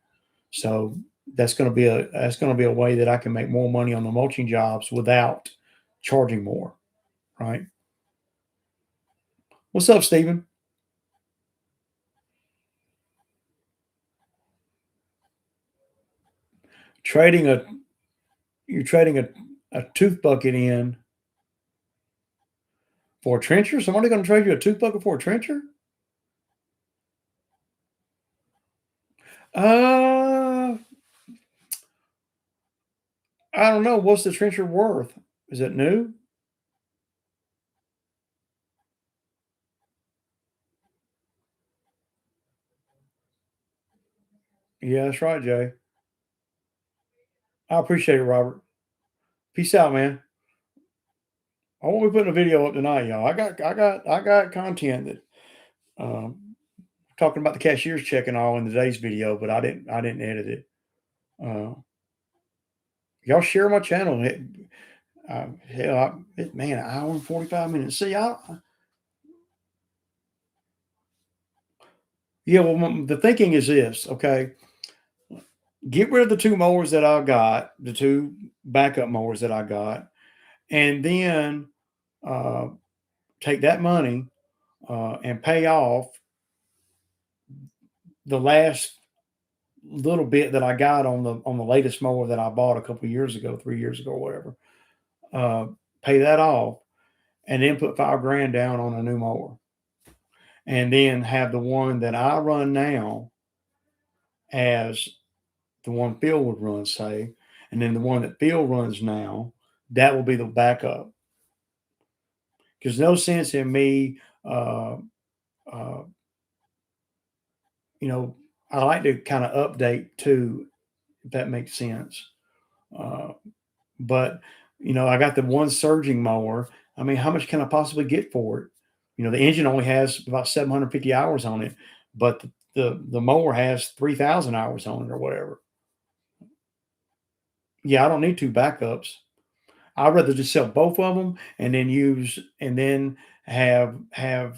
So that's going to be a way that I can make more money on the mulching jobs without charging more, right? What's up, Stephen? Trading a You're trading a tooth bucket in for a trencher? Somebody going to trade you a tooth bucket for a trencher? Uh, I don't know. What's the trencher worth? Is it new? Yeah, that's right, Jay. I appreciate it, Robert. Peace out, man. I won't be putting a video up tonight, y'all. I got content that talking about the cashier's check and all in today's video, but I didn't edit it. Uh, y'all share my channel. Hell, man, an hour and 45 minutes. See, yeah. Well, the thinking is this. Okay, get rid of the two mowers that I got, the two backup mowers that I got, and then uh, take that money and pay off the last little bit that I got on the latest mower that I bought a couple of years ago, 3 years ago, or whatever. Uh, Pay that off, and then put 5 grand down on a new mower, and then have the one that I run now as the one Phil would run, say, and then the one that Phil runs now, that will be the backup. There's no sense in me, uh, you know, I like to kind of update too, if that makes sense. Uh, but I got the one surging mower. I mean, how much can I possibly get for it? The engine only has about 750 hours on it, but the mower has 3,000 hours on it or whatever. Yeah, I don't need 2 backups. I'd rather just sell both of them and then use and then have the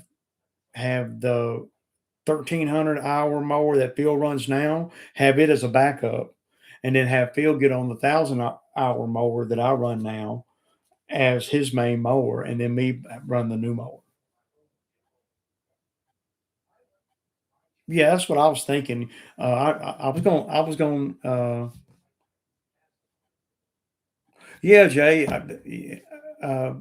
1,300-hour mower that Phil runs now, have it as a backup, and then have Phil get on the 1,000-hour mower that I run now as his main mower, and then me run the new mower. Yeah, that's what I was thinking. I was going. Yeah, Jay. Uh,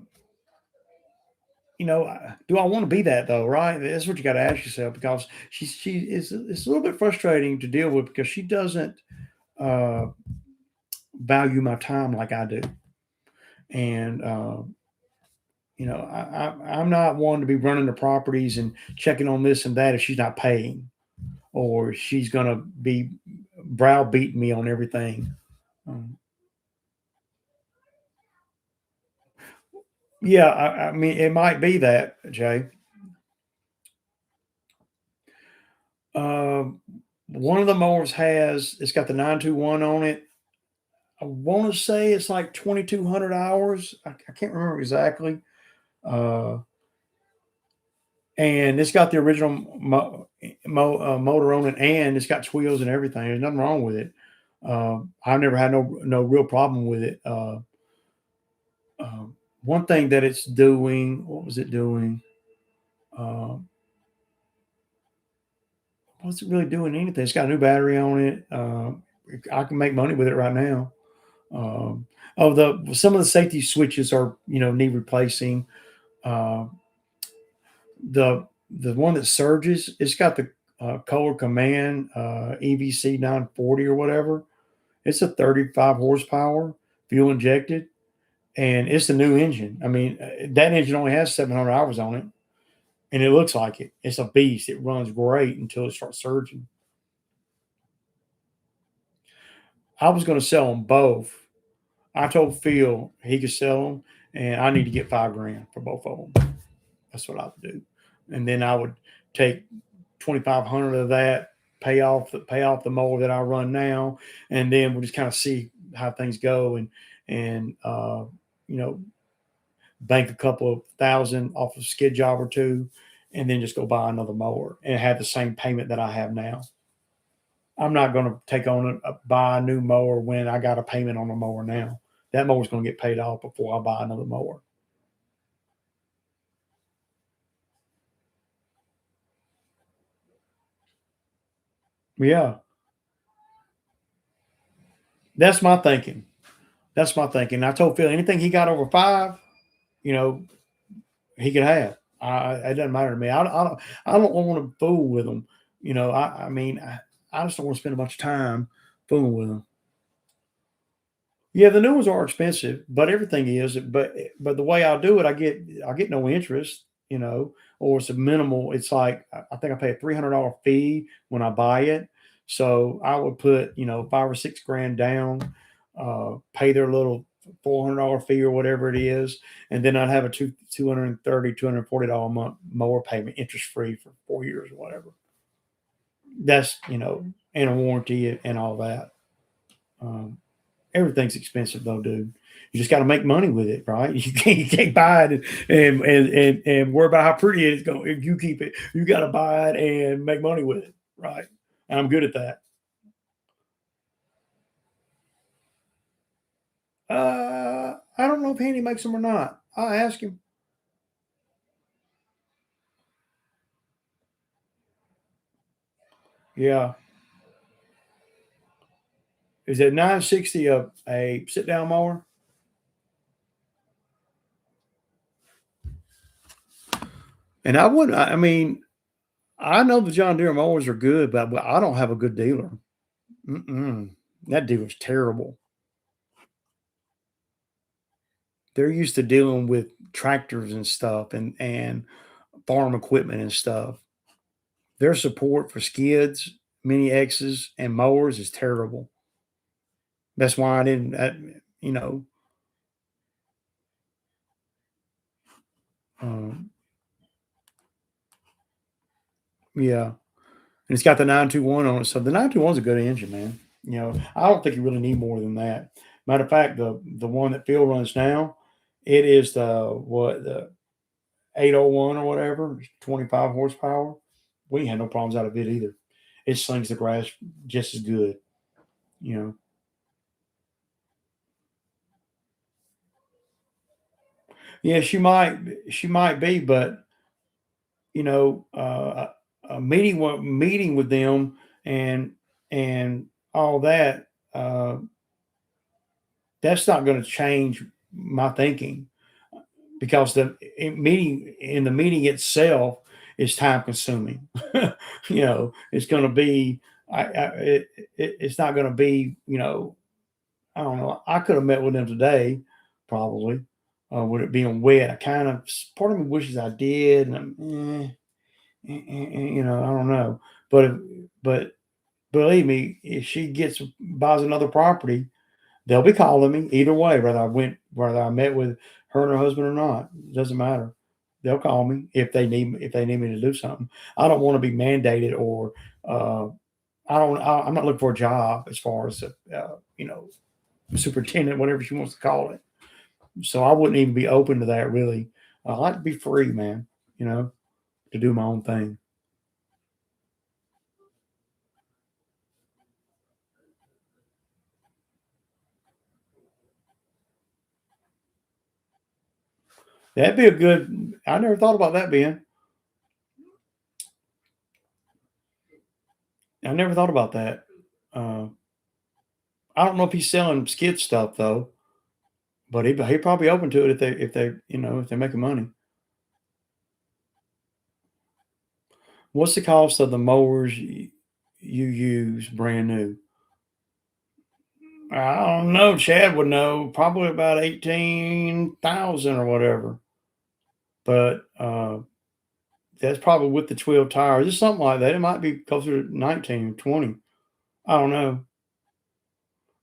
do I want to be that though? Right? That's what you got to ask yourself because she is it's a little bit frustrating to deal with because she doesn't uh, value my time like I do, and I'm not one to be running the properties and checking on this and that if she's not paying or she's gonna be browbeating me on everything. Um, yeah, I mean, it might be that, Jay. Um, One of the mowers it's got the 921 on it. I want to say it's like 2,200 hours. I can't remember exactly. Uh, and it's got the original motor on it, and it's got wheels and everything. There's nothing wrong with it. I've never had no real problem with it. One thing that it's doing, what was it doing? Um, wasn't really doing anything. It's got a new battery on it. I can make money with it right now. Um, the some of the safety switches are need replacing. Uh, the one that surges, it's got the Color Command EVC 940 or whatever. It's a 35 horsepower, fuel injected, and it's a new engine. I mean, that engine only has 700 hours on it, and it looks like it. It's a beast. It runs great until it starts surging. I was going to sell them both. I told Phil he could sell them, and I need to get 5 grand for both of them. That's what I would do, and then I would take 2,500 of that, pay off the mower that I run now, and then we'll just kind of see how things go, and you know bank a couple of thousand off a skid job or two, and then just go buy another mower and have the same payment that I have now. I'm not going to take on buy a new mower when I got a payment on a mower now. That mower's going to get paid off before I buy another mower. Yeah, that's my thinking. That's my thinking. I told Phil anything he got over five, you know, he could have. It doesn't matter to me. I don't want to fool with him. I mean, I just don't want to spend a bunch of time fooling with him. Yeah, the new ones are expensive, but everything is. But the way I do it, I get no interest, or it's a minimal. It's like I think I pay a $300 fee when I buy it. So I would put 5 or 6 grand down, pay their little $400 fee or whatever it is, and then I'd have a $240 a month mower payment interest free for 4 years or whatever. That's and a warranty and all that. Um, Everything's expensive though, dude. You just got to make money with it, right? You can't buy it and worry about how pretty it is going. If you keep it, you got to buy it and make money with it, right? And I'm good at that. I don't know if Handy makes them or not. I'll ask him. Yeah, is that 960 a sit down mower? And I wouldn't. I mean, I know the John Deere mowers are good, but I don't have a good dealer. Mm-mm. That dealer's terrible. They're used to dealing with tractors and stuff and farm equipment and stuff. Their support for skids, mini X's, and mowers is terrible. That's why I didn't, you know, um, yeah. and it's got the 921 on it. So the 921 is a good engine, man. I don't think you really need more than that. Matter of fact, the one that Phil runs now, it is the 801 or whatever, 25 horsepower. We ain't had no problems out of it either. It slings the grass just as good, you know. Yeah, she might be, but you know, a meeting with them and and all that, that's not going to change my thinking because the meeting itself is time consuming. It's going to be it's not going to be I don't know. I could have met with them today, probably. With it being wet, I kind of part of me wishes I did, and I don't know. But believe me, if she buys another property, they'll be calling me either way, whether I met with her and her husband or not. It doesn't matter. They'll call me if they need me to do something. I don't want to be mandated or uh, I'm not looking for a job as far as superintendent, whatever she wants to call it. So I wouldn't even be open to that really. I like to be free, man. To do my own thing. That'd be a good. I never thought about that, Ben. I never thought about that. Uh, I don't know if he's selling skid stuff though, but he probably open to it if they're making money. What's the cost of the mowers you use brand new? I don't know. Chad would know. Probably about 18,000 or whatever. But that's probably with the 12 tires. It's something like that. It might be closer to 19, 20. I don't know.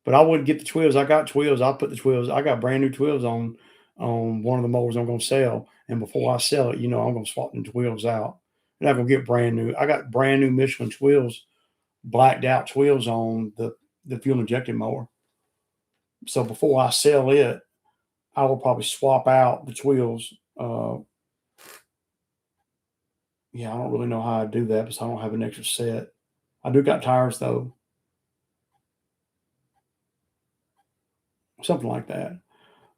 But I wouldn't get the 12s. I got 12s. I'll put the 12s. I got brand new 12s on one of the mowers I'm going to sell. And before I sell it, I'm going to swap the 12s out. And I'm going to get brand new. I got brand new Michelin 12s, blacked out 12s on the fuel injected mower. So before I sell it, I will probably swap out the 12s. Yeah, I don't really know how I do that because I don't have an extra set. I do got tires though, something like that.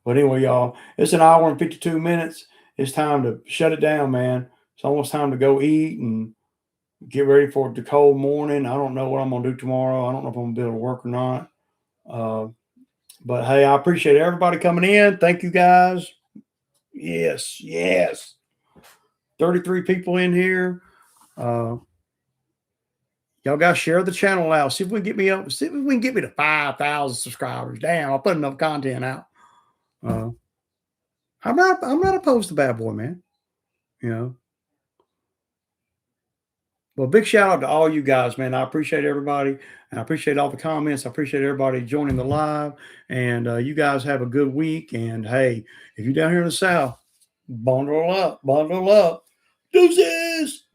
But anyway, y'all, it's an hour and 52 minutes. It's time to shut it down, man. It's almost time to go eat and get ready for the cold morning. I don't know what I'm going to do tomorrow. I don't know if I'm going to be able to work or not. Uh, but hey, I appreciate everybody coming in. Thank you guys. Yes, yes. 33 people in here. Y'all got to share the channel out. See if we can get me up. See if we can get me to 5,000 subscribers. Damn, I'll put enough content out. Uh, I'm not opposed to Bad Boy, man. You know. Well, big shout out to all you guys, man. I appreciate everybody. I appreciate all the comments. I appreciate everybody joining the live. And you guys have a good week. And hey, if you're down here in the South, bundle up, bundle up. Deuces.